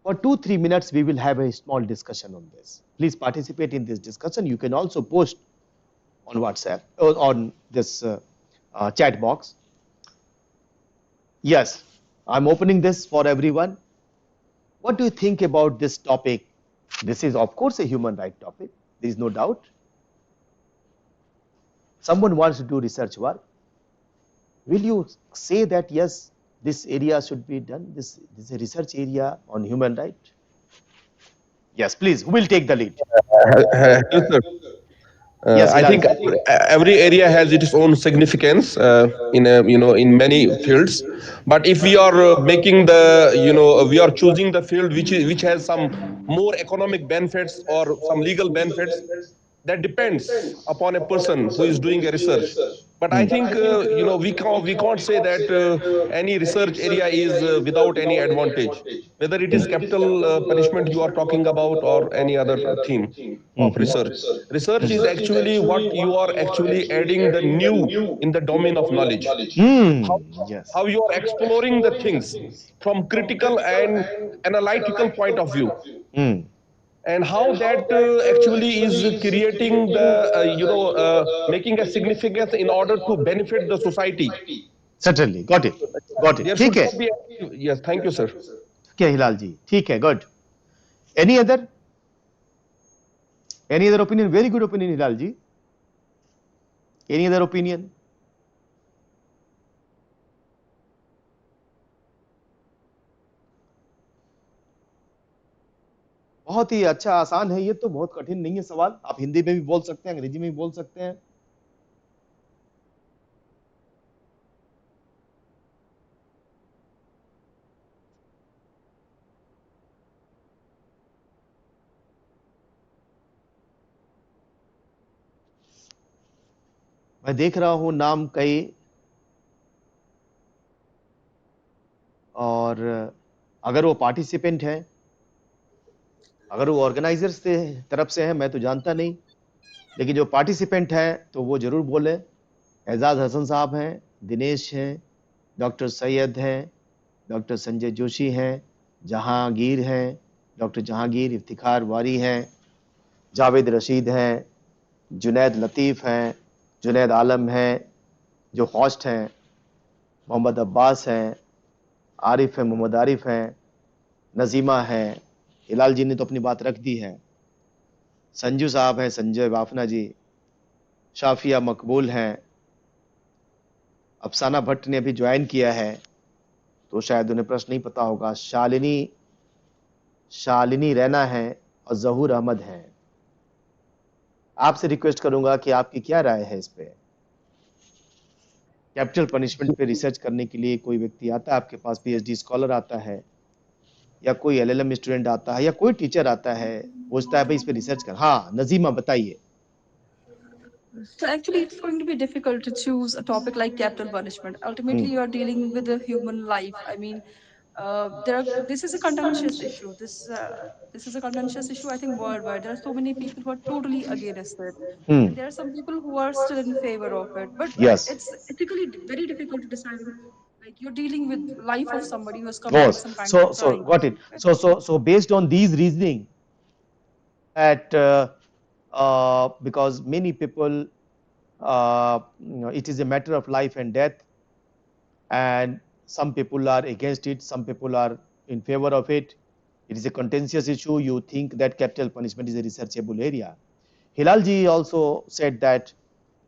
For 2-3 minutes, we will have a small discussion on this. Please participate in this discussion. You can also post on WhatsApp or on this chat box. Yes, I'm opening this for everyone. What do you think about this topic? This is, of course, a human right topic. There is no doubt. Someone wants to do research work. Will you say that, yes, this area should be done? This is a research area on human right? Yes, please. Who will take the lead? Hello, sir. Yes, I Hilal. think every area has its own significance in in many fields. But if we are making the we are choosing the field which has some more economic benefits or some legal benefits, that depends upon a person who is doing a research. But I think we can't say that any research area is without any advantage, whether it is capital punishment you are talking about or any other theme of research. Research is actually what you are actually adding the new in the domain of knowledge. How, Yes. how you are exploring the things from critical and analytical point of view, Mm. and how that actually is creating the making a significance in order to benefit the society. Certainly. Got it. Got it. There ठीक should है. not be yes, thank you, sir. Okay, Hilal ji. ठीक है. Good. Any other? Any other opinion? Very good opinion, Hilal ji. Any other opinion? बहुत ही अच्छा, आसान है, ये तो बहुत कठिन नहीं है सवाल. आप हिंदी में भी बोल सकते हैं, अंग्रेजी में भी बोल सकते हैं. मैं देख रहा हूं नाम कई, और अगर वो पार्टिसिपेंट है, अगर वो ऑर्गेनाइजर्स से तरफ से है, मैं तो जानता नहीं, लेकिन जो पार्टिसिपेंट है तो वो जरूर बोले। एजाज हसन साहब हैं, दिनेश हैं, डॉक्टर सैयद हैं, डॉक्टर संजय जोशी हैं, जहांगीर हैं, डॉक्टर जहांगीर, इफ्तिखार वारी हैं, जावेद रशीद हैं, जुनैद लतीफ़ हैं, जुनैद आलम हैं, जो होस्ट हैं, मोहम्मद अब्बास हैं, आरिफ हैं, मोहम्मद आरिफ हैं, नजीमा हैं, हिलाल जी ने तो अपनी बात रख दी है, संजू साहब हैं, संजय बाफना जी, शाफिया मकबूल हैं, अफसाना भट्ट ने अभी ज्वाइन किया है, तो शायद उन्हें प्रश्न नहीं पता होगा, शालिनी, शालिनी रैना है, और जहूर अहमद हैं। आपसे रिक्वेस्ट करूंगा कि आपकी क्या राय है इस पे। कैपिटल पनिशमेंट पे रिसर्च करने के लिए कोई व्यक्ति आता है आपके पास, पीएचडी स्कॉलर आता है, या कोई एलएलएम स्टूडेंट आता है, या कोई टीचर आता है, पूछता है भाई इस पे रिसर्च कर। हाँ नजीमा बताइए। So actually, it's going to be difficult to choose a topic like capital punishment. Ultimately, you are dealing with a human life. I mean, there are, this is a contentious issue. This is a contentious issue. I think worldwide there are so many people who are totally against it, and there are some people who are still in favor of it. But Yes. it's ethically very difficult to decide. Like you're dealing with life of somebody who has committed Was some kind of so crime. got it. So based on these reasoning, that because many people, it is a matter of life and death, and some people are against it, some people are in favor of it. It is a contentious issue. You think that capital punishment is a researchable area. Hilalji also said that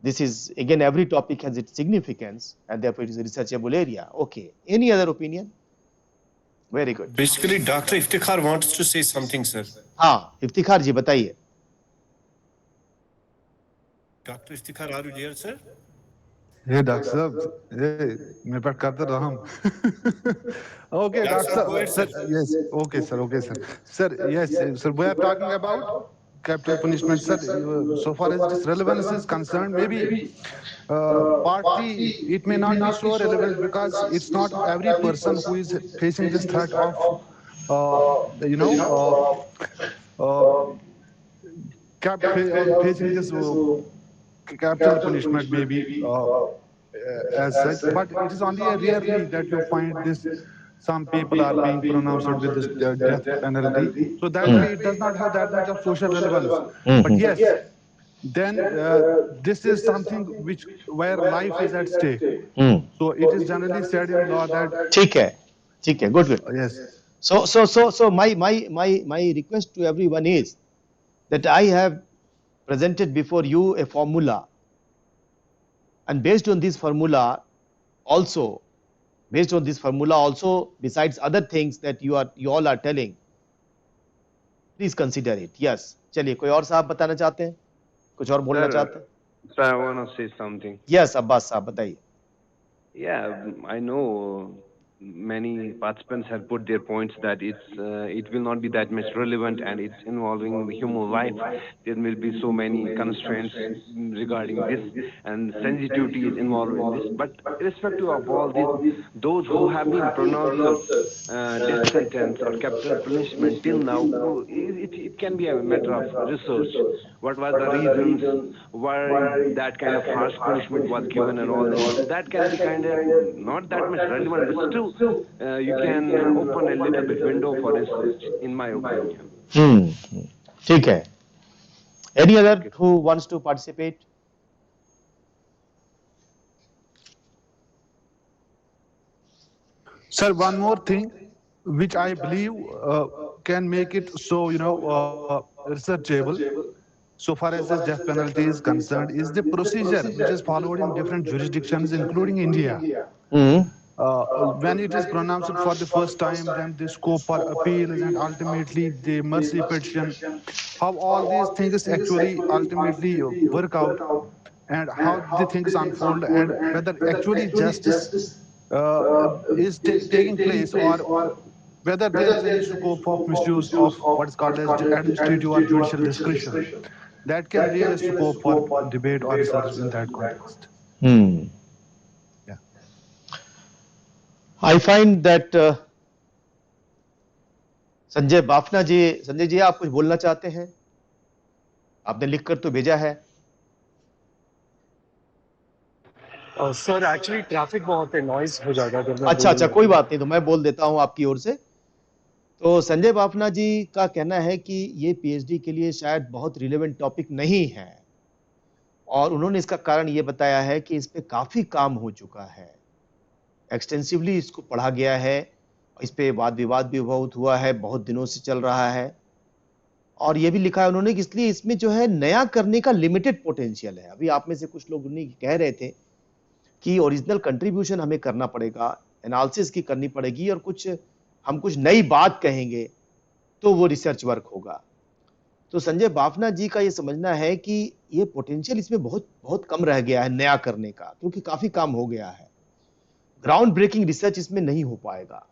this is, again, every topic has its significance and therefore it is a researchable area. Okay. Any other opinion? Very good. Basically, Dr. Iftikhar wants to say something, sir. हाँ इफ्तिखार जी बताइए। Dr. Iftikhar, are you there, sir? Hey, Doctor Sahab. Hey, मैं बात करता रहा हूँ. Okay, Dr. Doctor Sahab, go Sahab. ahead, Sir, sir. yes. Okay, sir. Okay, sir. Sir, yes, sir. We are talking about capital punishment, sir. So far as its relevance is concerned, maybe partly it may not be so relevant because it's not every person who is facing this threat of, uh, you know, uh, facing this capital punishment maybe as such, but it is only a rarely that you find this some people are being pronounced with this death penalty, so that way it does not have that much of social relevance. But yes, then this is something which where life is at stake, so it is generally said in law that ठीक है, ठीक है, good, good. yes. So my request to everyone is that I have presented before you a formula, and based on this formula also, besides other things that you all are telling, please consider it. Yes. चलिए कोई और साहब बताना चाहते हैं, कुछ और बोलना Sir, चाहते हैं? sir, I want to say something. Yes, Abbas साहब बताइए। Yeah, I know many participants have put their points that it will not be that much relevant and it's involving the human life. There will be so many constraints regarding this and sensitivity is involved in this. But irrespective of all this, those who have been pronounced death sentence or capital punishment till now, it can be a matter of research. What was the reasons why that kind of harsh punishment was given and all this? That can be kind of not that much relevant, but still you can open a little bit window for research, in my opinion. ठीक है। Any other Okay. who wants to participate? Sir, one more thing, which I believe can make it so, researchable. So far as this death penalty is concerned, is the procedure which is followed in different jurisdictions, including India. Hmm. When it is pronounced for the first time, then the scope for appeals and ultimately the mercy petition, how all these things actually ultimately work out, and how the things unfold, and whether actually justice is taking place, or whether there is any scope of misuse of what is called as administrative or judicial discretion. that can lead a scope for debate or research in that context. Hmm. Yeah. I find that Sanjay ji आप कुछ बोलना चाहते हैं? आपने लिखकर तो भेजा है। सर एक्चुअली ट्रैफिक बहुत है, नॉइज हो जाएगा अगर मैं अच्छा अच्छा, बोलूंगा कोई तो। बात नहीं, तो मैं बोल देता हूं आपकी ओर से। तो संजय बाफना जी का कहना है कि ये पीएचडी के लिए शायद बहुत रिलेवेंट टॉपिक नहीं है, और उन्होंने इसका कारण ये बताया है कि इस पे काफी काम हो चुका है, एक्सटेंसिवली इसको पढ़ा गया है, इस पे वाद विवाद भी बहुत हुआ है, बहुत दिनों से चल रहा है, और ये भी लिखा है उन्होंने कि इसलिए इसमें जो है नया करने का लिमिटेड पोटेंशियल है। अभी आप में से कुछ लोग उन्हें कह रहे थे कि ओरिजिनल कंट्रीब्यूशन हमें करना पड़ेगा, एनालिसिस की करनी पड़ेगी, और हम कुछ नई बात कहेंगे तो वो रिसर्च वर्क होगा। तो संजय बाफना जी का ये समझना है कि ये पोटेंशियल इसमें बहुत बहुत कम रह गया है नया करने का, क्योंकि काफी काम हो गया है, ग्राउंड ब्रेकिंग रिसर्च इसमें नहीं हो पाएगा।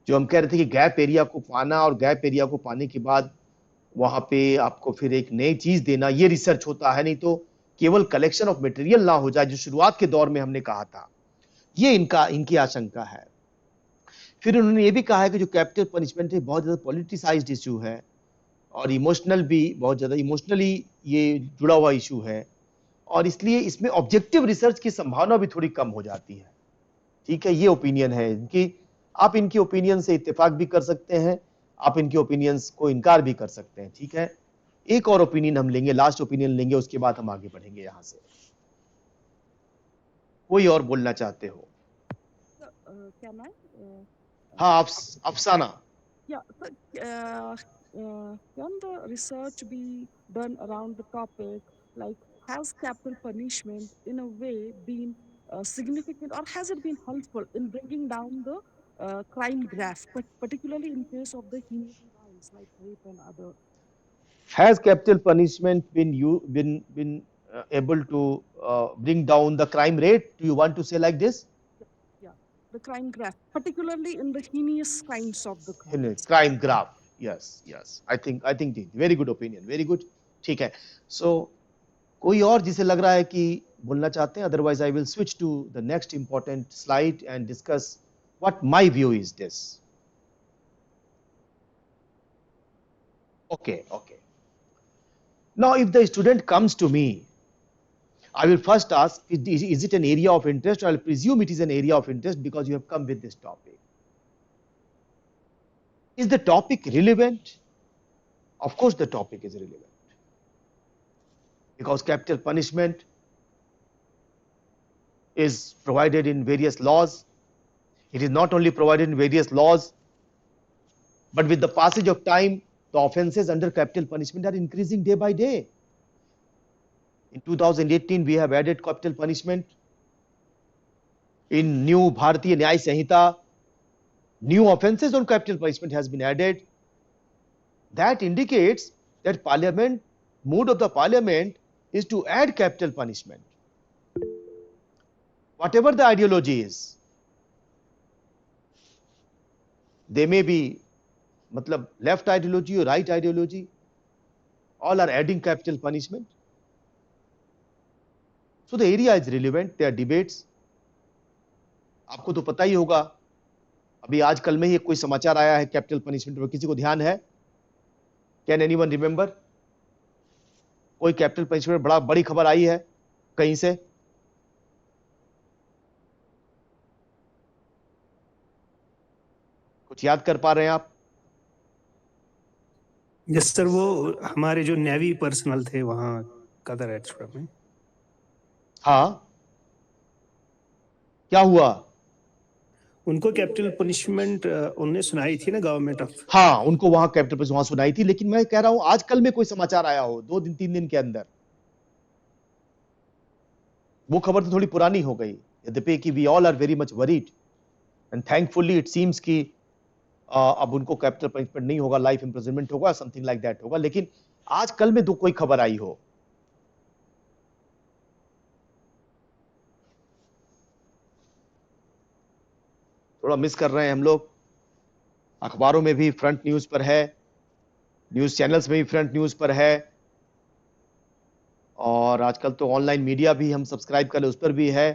जो हम कह रहे थे कि गैप एरिया को पाना, और गैप एरिया को पाने के बाद वहां पे आपको फिर एक नई चीज देना, ये रिसर्च होता है, नहीं तो केवल कलेक्शन ऑफ मटेरियल ना हो जाए जो शुरुआत के दौर में हमने कहा था। ये इनकी आशंका है। फिर उन्होंने ये भी कहा है कि जो कैपिटल पनिशमेंट है बहुत ज्यादा पॉलिटिसाइज्ड इशू है, और इमोशनल भी, बहुत ज्यादा इमोशनली ये जुड़ा हुआ इशू है, और इसलिए इसमें ऑब्जेक्टिव रिसर्च की संभावना भी थोड़ी कम हो जाती है। ठीक है, ये ओपिनियन है इनकी। आप इनकी ओपिनियन से इत्तेफाक भी कर सकते हैं, आप इनकी ओपिनियंस को इनकार भी कर सकते हैं। ठीक है, एक और ओपिनियन हम लेंगे, लास्ट ओपिनियन लेंगे, उसके बाद हम आगे बढ़ेंगे यहां से। कोई और बोलना चाहते हो? Can I? हाँ, अफसाना। Yeah, but can the research be done around the topic? Like, has capital punishment in a way been significant, or has it been helpful in bringing down the crime graph, but particularly in case of the heinous crimes like rape and other? Has capital punishment been able to bring down the crime rate? Do you want to say like this? Yeah, the crime graph, particularly in the heinous crimes of the In a crimes. crime graph. Yes, yes. I think very good opinion. Very good. ठीक है. So कोई और जिसे लग रहा है कि बोलना चाहते हैं? Otherwise, I will switch to the next important slide and discuss what my view is this. Okay, okay. Now, if the student comes to me, I will first ask, is it an area of interest? Or I'll presume it is an area of interest because you have come with this topic. Is the topic relevant? Of course, the topic is relevant, because capital punishment is provided in various laws. It is not only provided in various laws, but with the passage of time, the offences under capital punishment are increasing day by day. In 2018, we have added capital punishment. In new Bharatiya Nyaya Sanhita, new offences on capital punishment has been added. That indicates that mood of the parliament is to add capital punishment. Whatever the ideology is, they may be left ideology or right ideology, all are adding capital punishment. So the area is relevant, there are debates. आपको तो पता ही होगा, अभी आजकल में ही कोई समाचार आया है कैपिटल पनिशमेंट पर, किसी को ध्यान है? Can anyone remember? कोई कैपिटल पनिशमेंट बड़ी खबर आई है कहीं से? कुछ याद कर पा रहे हैं आप? यस सर, वो हमारे जो नेवी पर्सनल थे वहाँ कदर एक्सप्रेस में। हाँ, क्या हुआ? उनको कैपिटल पनिशमेंट उन्होंने सुनाई थी ना, गवर्नमेंट ऑफ। हाँ, उनको वहां कैपिटल पनिशमेंट वहां सुनाई थी, लेकिन मैं कह रहा हूं आजकल में कोई समाचार आया हो 2 दिन 3 दिन के अंदर, वो खबर तो थोड़ी पुरानी हो गई। यद्यपि कि we all are very much worried, and thankfully it seems कि अब उनको कैपिटल पनिशमेंट नहीं होगा, लाइफ इंप्रिजनमेंट होगा, समथिंग लाइक दैट होगा, लेकिन आजकल में तो कोई खबर आई हो। थोड़ा मिस कर रहे हैं हम लोग। अखबारों में भी फ्रंट न्यूज पर है, न्यूज चैनल्स में भी फ्रंट न्यूज पर है, और आजकल तो ऑनलाइन मीडिया भी हम सब्सक्राइब कर ले, उस पर भी है।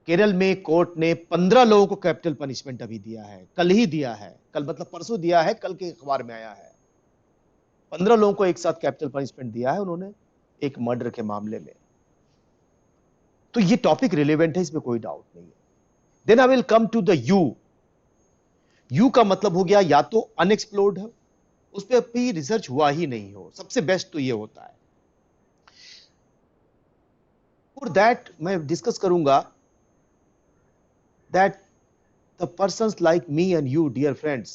केरल में कोर्ट ने 15 लोगों को कैपिटल पनिशमेंट अभी दिया है, कल ही दिया है, कल मतलब परसों दिया है, कल के अखबार में आया है। 15 लोगों को एक साथ कैपिटल पनिशमेंट दिया है उन्होंने, एक मर्डर के मामले में। तो ये टॉपिक रिलेवेंट है, इसमें कोई डाउट नहीं है। Then I will come to the U. U का मतलब हो गया या तो अनएक्सप्लोर्ड है, उस पर अभी रिसर्च हुआ ही नहीं हो, सबसे बेस्ट तो ये होता है। फॉर दैट मैं डिस्कस करूंगा that the persons like me and you dear friends,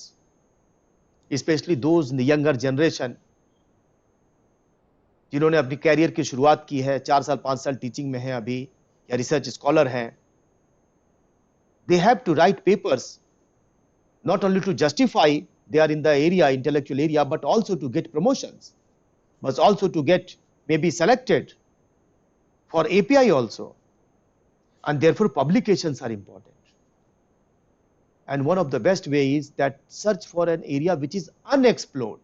specially those in the younger generation जिन्होंने अपनी कैरियर की शुरुआत की है, 4 साल 5 साल टीचिंग में है अभी, या रिसर्च स्कॉलर हैं, they have to write papers not only to justify they are in the area, intellectual area, but also to get promotions, but also to get maybe selected for API also, and therefore publications are important. And one of the best way is that search for an area which is unexplored.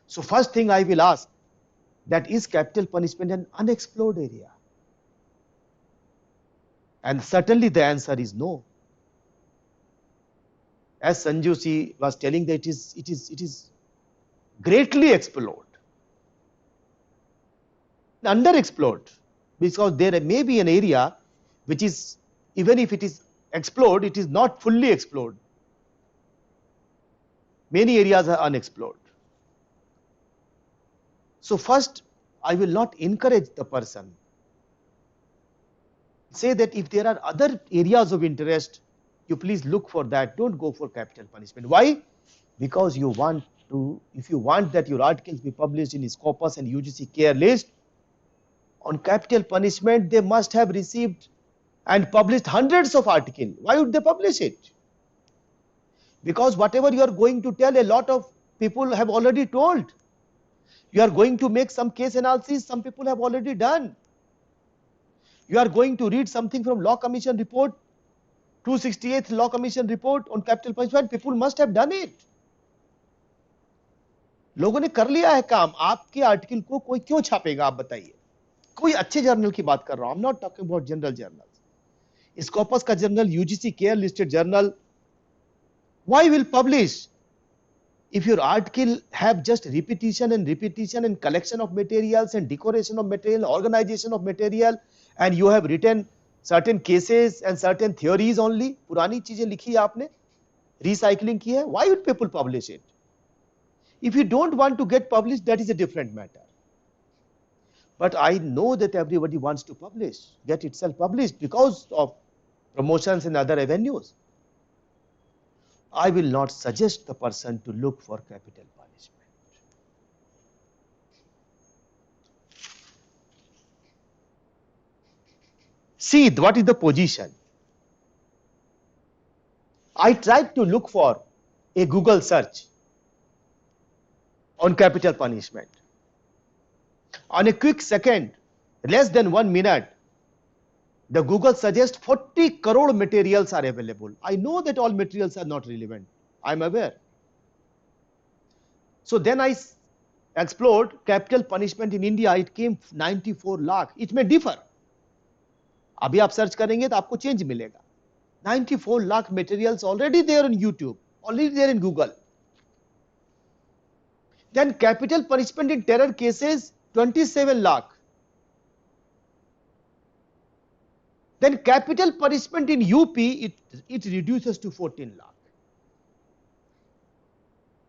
So first thing I will ask, that is capital punishment an unexplored area? And certainly the answer is no. As Sanju Ji was telling, that it is greatly explored, underexplored, because there may be an area which is, even if it is explored, it is not fully explored. Many areas are unexplored. So first, I will not encourage the person. Say that if there are other areas of interest, you please look for that. Don't go for capital punishment. Why? Because you want to, if you want that your articles be published in Scopus and UGC care list, on capital punishment they must have received and published hundreds of articles. Why would they publish it? Because whatever you are going to tell, a lot of people have already told. You are going to make some case analysis, some people have already done. You are going to read something from Law Commission report, 268th Law Commission report on capital punishment, people must have done it. लोगों ने कर लिया है काम, आपके article को कोई क्यों छापेगा, आप बताइए। कोई अच्छे जर्नल की बात कर रहा हूं, I am not talking about general journal. Scopus का journal, UGC care listed journal, why will publish if your article have just repetition and collection of materials and decoration of material, organization of material, and you have written certain cases and certain theories only, पुरानी चीजें लिखी है आपने, recycling की है, why would people publish it? If you don't want to get published, that is a different matter. But I know that everybody wants to publish, get itself published because of promotions and other avenues. I will not suggest the person to look for capital punishment. See what is the position. I tried to look for a Google search on capital punishment. On a quick second, less than 1 minute, the Google suggests 40 crore materials are available. I know that all materials are not relevant. I am aware. So then I explored capital punishment in India. It came 94 lakh. It may differ. अभी आप search करेंगे तो आपको change मिलेगा. 94 lakh materials already there on YouTube, already there in Google. Then capital punishment in terror cases, 27 lakh. Then capital punishment in UP, it reduces to 14 lakh.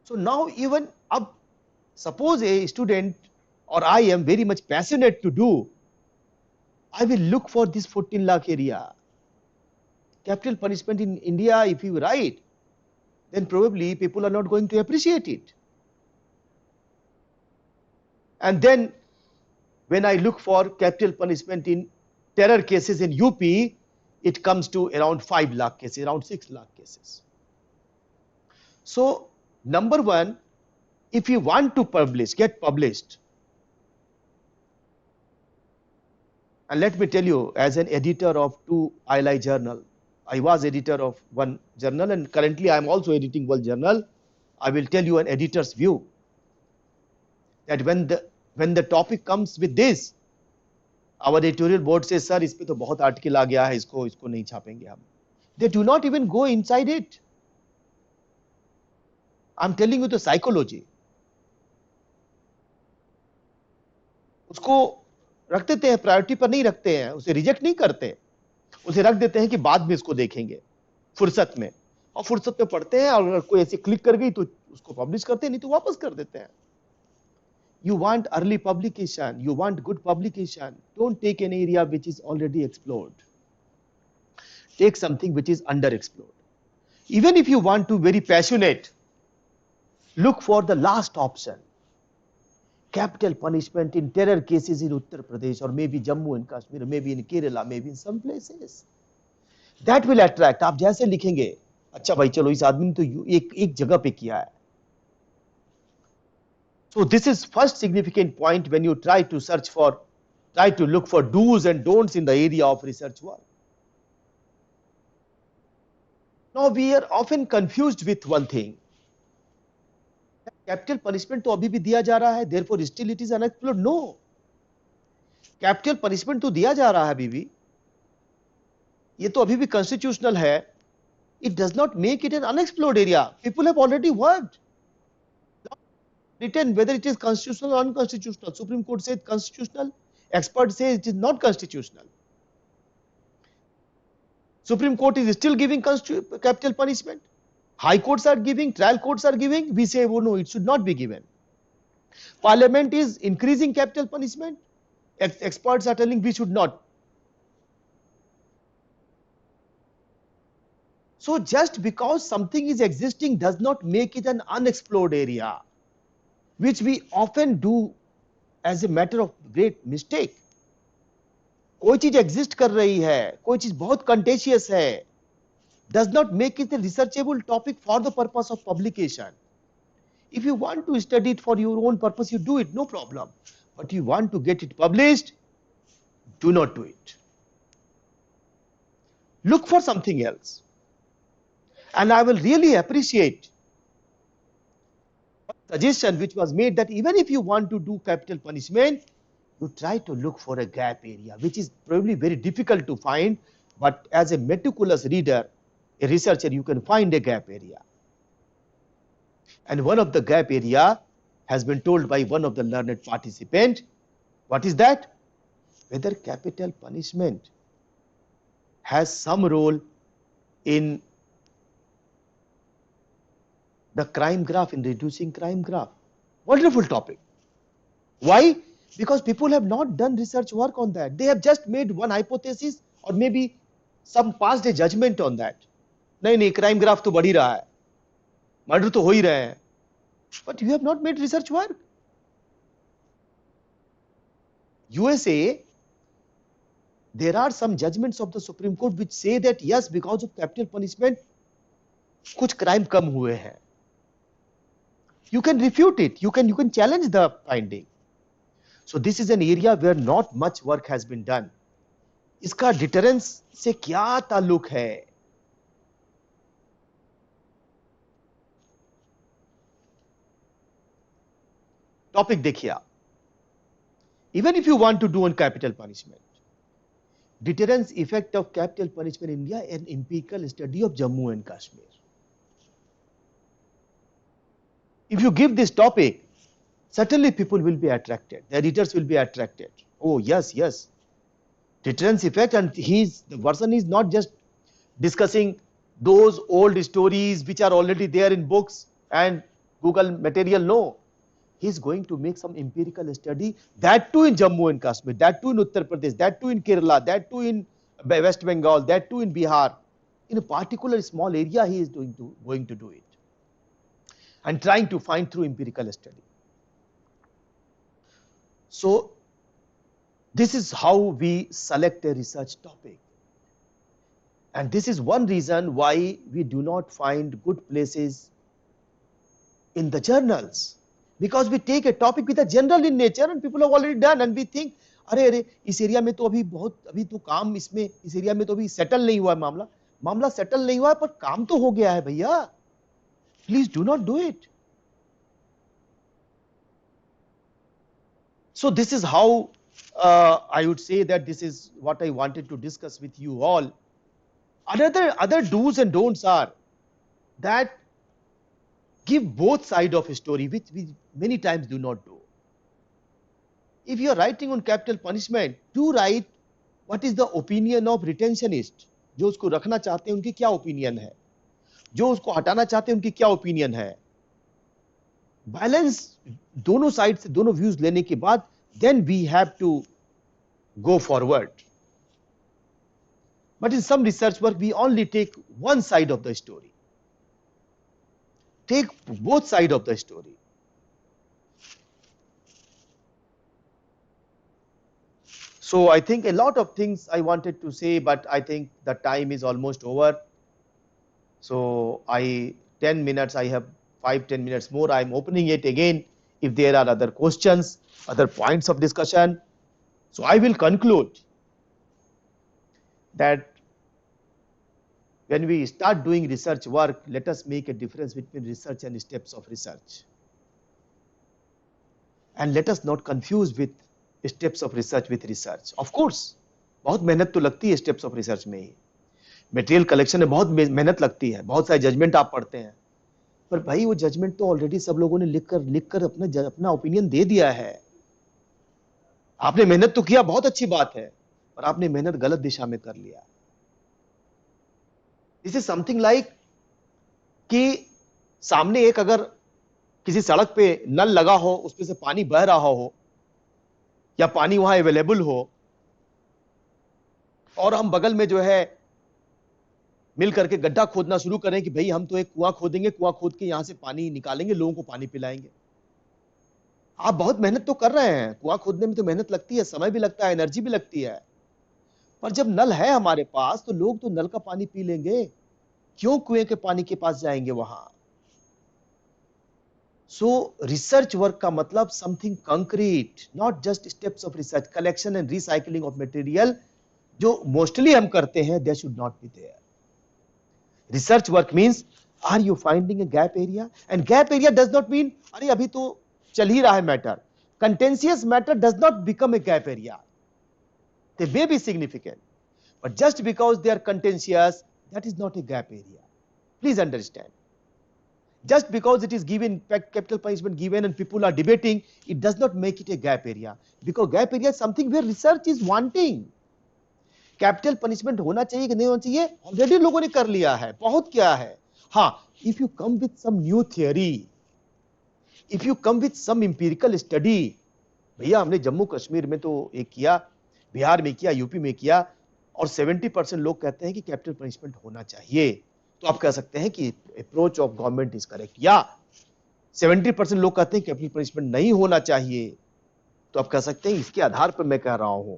So now even up, suppose a student or I am very much passionate to do, I will look for this 14 lakh area. Capital punishment in India, if you write, then probably people are not going to appreciate it. And then when I look for capital punishment in terror cases in UP, it comes to around 5 lakh cases, around 6 lakh cases. So number one, if you want to publish, get published. And let me tell you, as an editor of 2 ILI journal, I was editor of one journal and currently I am also editing one journal. I will tell you an editor's view. that when the topic comes with this, our editorial board says, sir, इस पे तो बहुत article आ गया है, इसको नहीं छापेंगे हम. They do not even go inside it. I'm telling you the psychology. उसको रख देते हैं, प्रायोरिटी पर नहीं रखते हैं, उसे रिजेक्ट नहीं करते, उसे रख देते हैं कि बाद में इसको देखेंगे फुर्सत में, और फुर्सत में पढ़ते हैं, और अगर कोई ऐसे क्लिक कर गई तो उसको पब्लिश करते हैं, नहीं तो वापस कर देते हैं. You want early publication, you want good publication. Don't take an area which is already explored. Take something which is underexplored. Even if you want to very passionate, look for the last option. Capital punishment in terror cases in Uttar Pradesh, or maybe Jammu and Kashmir, or maybe in Kerala, maybe in some places. That will attract. आप जैसे लिखेंगे, अच्छा भाई चलो इस आदमी ने तो एक जगह पे किया है. So this is first significant point when you try to look for do's and don'ts in the area of research work. Now we are often confused with one thing. Capital punishment तो अभी भी दिया जा रहा है, therefore still it is unexplored. No. Capital punishment तो दिया जा रहा है अभी भी. ये तो अभी भी constitutional है. It does not make it an unexplored area. People have already worked. Written whether it is constitutional or unconstitutional. Supreme Court says constitutional. Experts say it is not constitutional. Supreme Court is still giving capital punishment. High courts are giving, trial courts are giving. We say, oh no, it should not be given. Parliament is increasing capital punishment. Experts are telling we should not. So just because something is existing does not make it an unexplored area, which we often do as a matter of great mistake. कोई चीज exist कर रही है, कोई चीज बहुत कंटेशियस है, does not make it a researchable topic for the purpose of publication. If you want to study it for your own purpose, you do it, no problem. But you want to get it published, do not do it. Look for something else. And I will really appreciate suggestion which was made that even if you want to do capital punishment, you try to look for a gap area, which is probably very difficult to find, but as a meticulous reader, a researcher, you can find a gap area. And one of the gap area has been told by one of the learned participants. What is that? Whether capital punishment has some role in the crime graph, in reducing crime graph. Wonderful topic. Why? Because people have not done research work on that. They have just made one hypothesis or maybe some passed a judgment on that. नहीं, crime graph तो बढ़ ही रहा है, murder तो हो ही रहे हैं. But you have not made research work. USA, there are some judgments of the Supreme Court which say that yes, because of capital punishment, कुछ crime कम हुए हैं. You can refute it. You can challenge the finding. So this is an area where not much work has been done. इसका deterrence से क्या ताल्लुक है? Topic देखिए आप. Even if you want to do on capital punishment, deterrence effect of capital punishment in India, an empirical study of Jammu and Kashmir. If you give this topic, certainly people will be attracted. The readers will be attracted. Oh yes, yes. Deterrence effect, and the person is not just discussing those old stories which are already there in books and Google material. No. He is going to make some empirical study, that too in Jammu and Kashmir, that too in Uttar Pradesh, that too in Kerala, that too in West Bengal, that too in Bihar. In a particular small area, he is going to do it and trying to find through empirical study. So this is how we select a research topic. And this is one reason why we do not find good places in the journals. Because we take a topic with a general in nature and people have already done, and we think, अरे इस area में तो अभी तो काम इसमें, इस area में तो अभी सेटल नहीं हुआ है मामला सेटल नहीं हुआ है, पर काम तो हो गया है भैया. Please do not do it. So this is how I would say that this is what I wanted to discuss with you all. Other do's and don'ts are that give both side of a story, which we many times do not do. If you are writing on capital punishment, do write what is the opinion of retentionist. जो उसको रखना चाहते हैं उनकी क्या opinion है, जो उसको हटाना चाहते हैं उनकी क्या ओपिनियन है. बैलेंस दोनों साइड से दोनों व्यूज लेने के बाद then we have to go forward. But in some research work, we only take one side of the story. Take both sides of the story. So I think a lot of things I wanted to say, but I think the time is almost over. So 10 minutes, I have 5-10 minutes more. I am opening it again if there are other questions, other points of discussion. So I will conclude that when we start doing research work, let us make a difference between research and steps of research. And let us not confuse with steps of research with research. Of course, बहुत मेहनत तो लगती है steps of research में ही. Material collection में बहुत मेहनत लगती है, बहुत सारे जजमेंट आप पढ़ते हैं, पर भाई वो जजमेंट तो ऑलरेडी सब लोगों ने लिखकर अपना ओपिनियन दे दिया है. आपने मेहनत तो किया, बहुत अच्छी बात है, पर आपने मेहनत गलत दिशा में कर लिया. दिस इज समथिंग लाइक कि सामने एक अगर किसी सड़क पे नल लगा हो, उसमें से पानी बह रहा हो या पानी वहां अवेलेबल हो, और हम बगल में जो है मिल करके गड्ढा खोदना शुरू करें कि भाई हम तो एक कुआं खोदेंगे, कुआं खोद के यहां से पानी निकालेंगे, लोगों को पानी पिलाएंगे. आप बहुत मेहनत तो कर रहे हैं, कुआं खोदने में तो मेहनत लगती है, समय भी लगता है, एनर्जी भी लगती है, पर जब नल है हमारे पास तो लोग तो नल का पानी पी लेंगे, क्यों कुएं के पानी के पास जाएंगे वहां. सो रिसर्च वर्क का मतलब something concrete, not just steps of research. Collection and recycling of material जो मोस्टली हम करते हैं, they should not be there. Research work means are you finding a gap area, and gap area does not mean अरे अभी तो चल ही रहा है matter. Contentious matter does not become a gap area. They may be significant, but just because they are contentious, that is not a gap area. Please understand. Just because it is given, capital punishment given and people are debating, it does not make it a gap area. Because gap area is something where research is wanting. Capital punishment होना चाहिए कि नहीं होना चाहिए, already लोगों ने कर लिया है, बहुत क्या है. हाँ, if you come with some new theory, if you come with some empirical study, भैया हमने जम्मू कश्मीर में तो एक किया, बिहार में किया, यूपी में किया, और 70% लोग कहते हैं कि कैपिटल पनिशमेंट होना चाहिए, तो आप कह सकते हैं कि approach of government is correct. या 70% लोग कहते हैं कैपिटल पनिशमेंट नहीं होना चाहिए, तो आप कह सकते हैं इसके आधार पर मैं कह रहा हूं.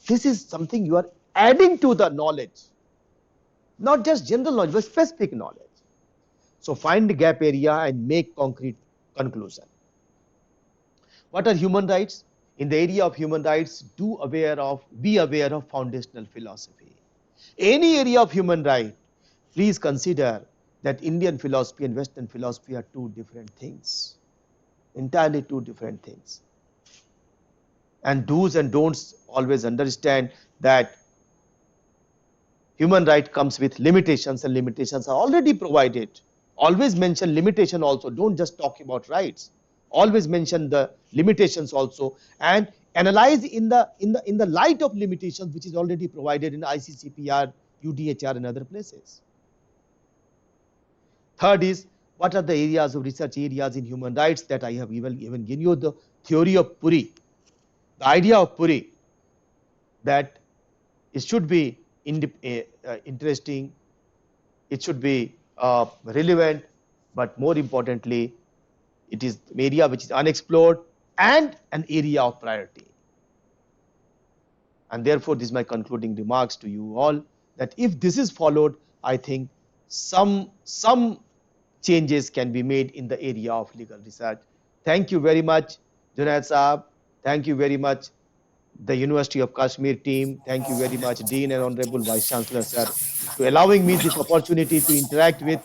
This is something you are adding to the knowledge, not just general knowledge but specific knowledge. So find gap area and make concrete conclusion. What are human rights? In the area of human rights, be aware of foundational philosophy. Any area of human right, please consider that Indian philosophy and Western philosophy are two different things, entirely two different things. And do's and don'ts always understand that human right comes with limitations, and limitations are already provided. Always mention limitation also. Don't just talk about rights. Always mention the limitations also, and analyze in the light of limitations which is already provided in ICCPR, UDHR and other places. Third is, what are the areas of research areas in human rights that I have even given you the theory of Puri, the idea of Puri, that it should be interesting, it should be relevant, but more importantly, it is an area which is unexplored and an area of priority. And therefore, this is my concluding remarks to you all, that if this is followed, I think some changes can be made in the area of legal research. Thank you very much, Junaid Saab. Thank you very much, the University of Kashmir team. Thank you very much, Dean and Honorable Vice Chancellor, sir, to allowing me this opportunity to interact with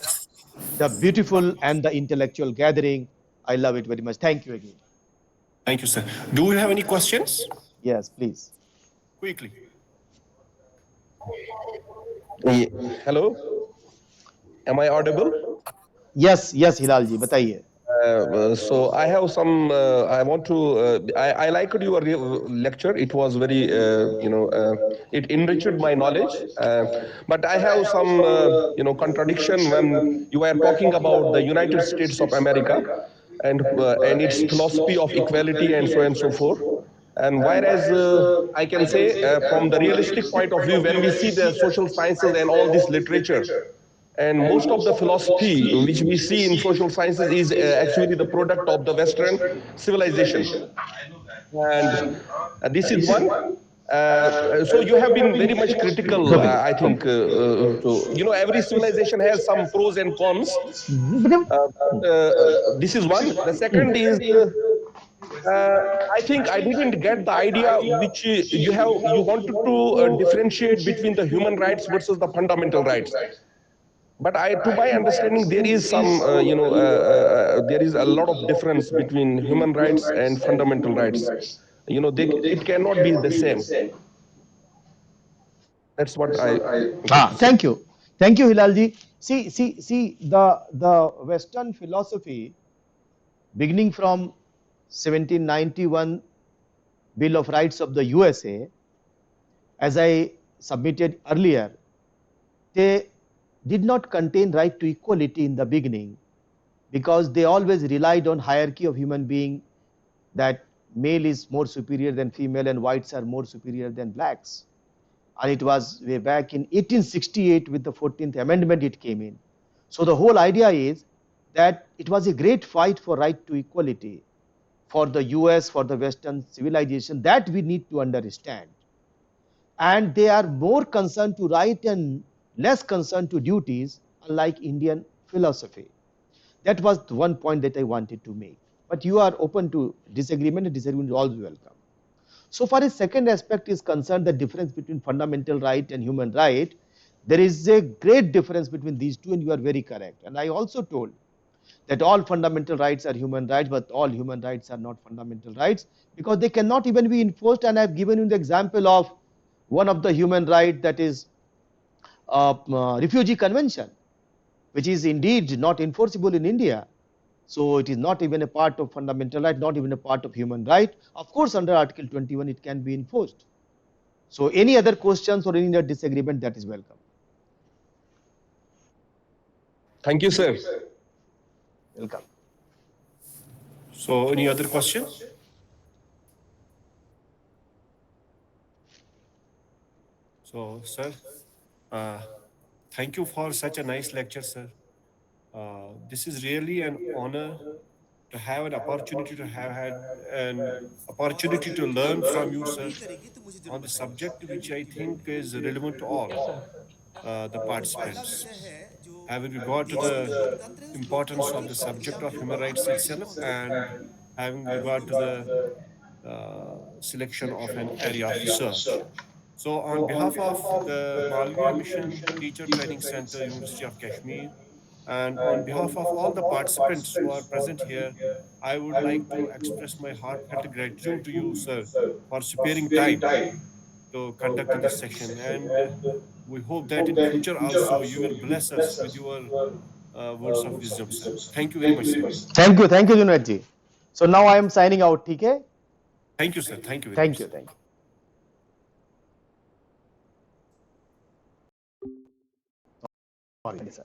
the beautiful and the intellectual gathering. I love it very much. Thank you again. Thank you, sir. Do we have any questions? Yes, please. Quickly. Hello, am I audible? Yes, yes, Hilal ji, बताइए. So I have some. I want to. I liked your lecture. It was very. It enriched my knowledge. But I have some. Contradiction when you are talking about the United States of America, and its philosophy of equality and so forth. And whereas I can say from the realistic point of view, when we see the social sciences and all this literature, and most of the philosophy which we see in social sciences is actually the product of the Western civilization. And this is one. So you have been very much critical, I think. Every civilization has some pros and cons. This is one. The second is. I think I didn't get the idea which you wanted to differentiate between the human rights versus the fundamental rights. But to my understanding, there is some, there is a lot of difference between human rights and fundamental rights. It cannot be the same. That's what I wanted to say. Thank you, Hilal ji. See, the Western philosophy, beginning from 1791 Bill of Rights of the USA, as I submitted earlier, they did not contain right to equality in the beginning, because they always relied on hierarchy of human being, that male is more superior than female and whites are more superior than blacks. And it was way back in 1868 with the 14th Amendment it came in. So the whole idea is that it was a great fight for right to equality for the US, for the Western civilization, that we need to understand. And they are more concerned to right and less concerned to duties, unlike Indian philosophy. That was the one point that I wanted to make. But you are open to disagreement, and disagreement is always welcome. So far as second aspect is concerned, the difference between fundamental right and human right, there is a great difference between these two, and you are very correct. And I also told that all fundamental rights are human rights, but all human rights are not fundamental rights, because they cannot even be enforced. And I have given you the example of one of the human right, that is refugee convention, which is indeed not enforceable in India. So it is not even a part of fundamental right, not even a part of human right. Of course, under Article 21, it can be enforced. So any other questions or any other disagreement, that is welcome. Thank you, sir. Welcome. So, any other question? So, sir, thank you for such a nice lecture, sir. This is really an honor to have an opportunity to have had an opportunity to learn from you, sir, on the subject which I think is relevant to all the participants. Having regard to the importance of the subject of human rights itself, and having regard to the selection of an area of research. So, on behalf of the Malviya Mission Teacher Training Center, University of Kashmir, and on behalf of all the participants who are present here, I would like to express my heartfelt gratitude to you, sir, for sparing time to conduct this session. And we hope that in future also you will bless us with your words of wisdom, sir. Thank you very much, sir. Thank you, Junaid ji. So now I am signing out, okay? Thank you, sir. Thank you very Thank much, you, sir. thank you. Sorry, sir.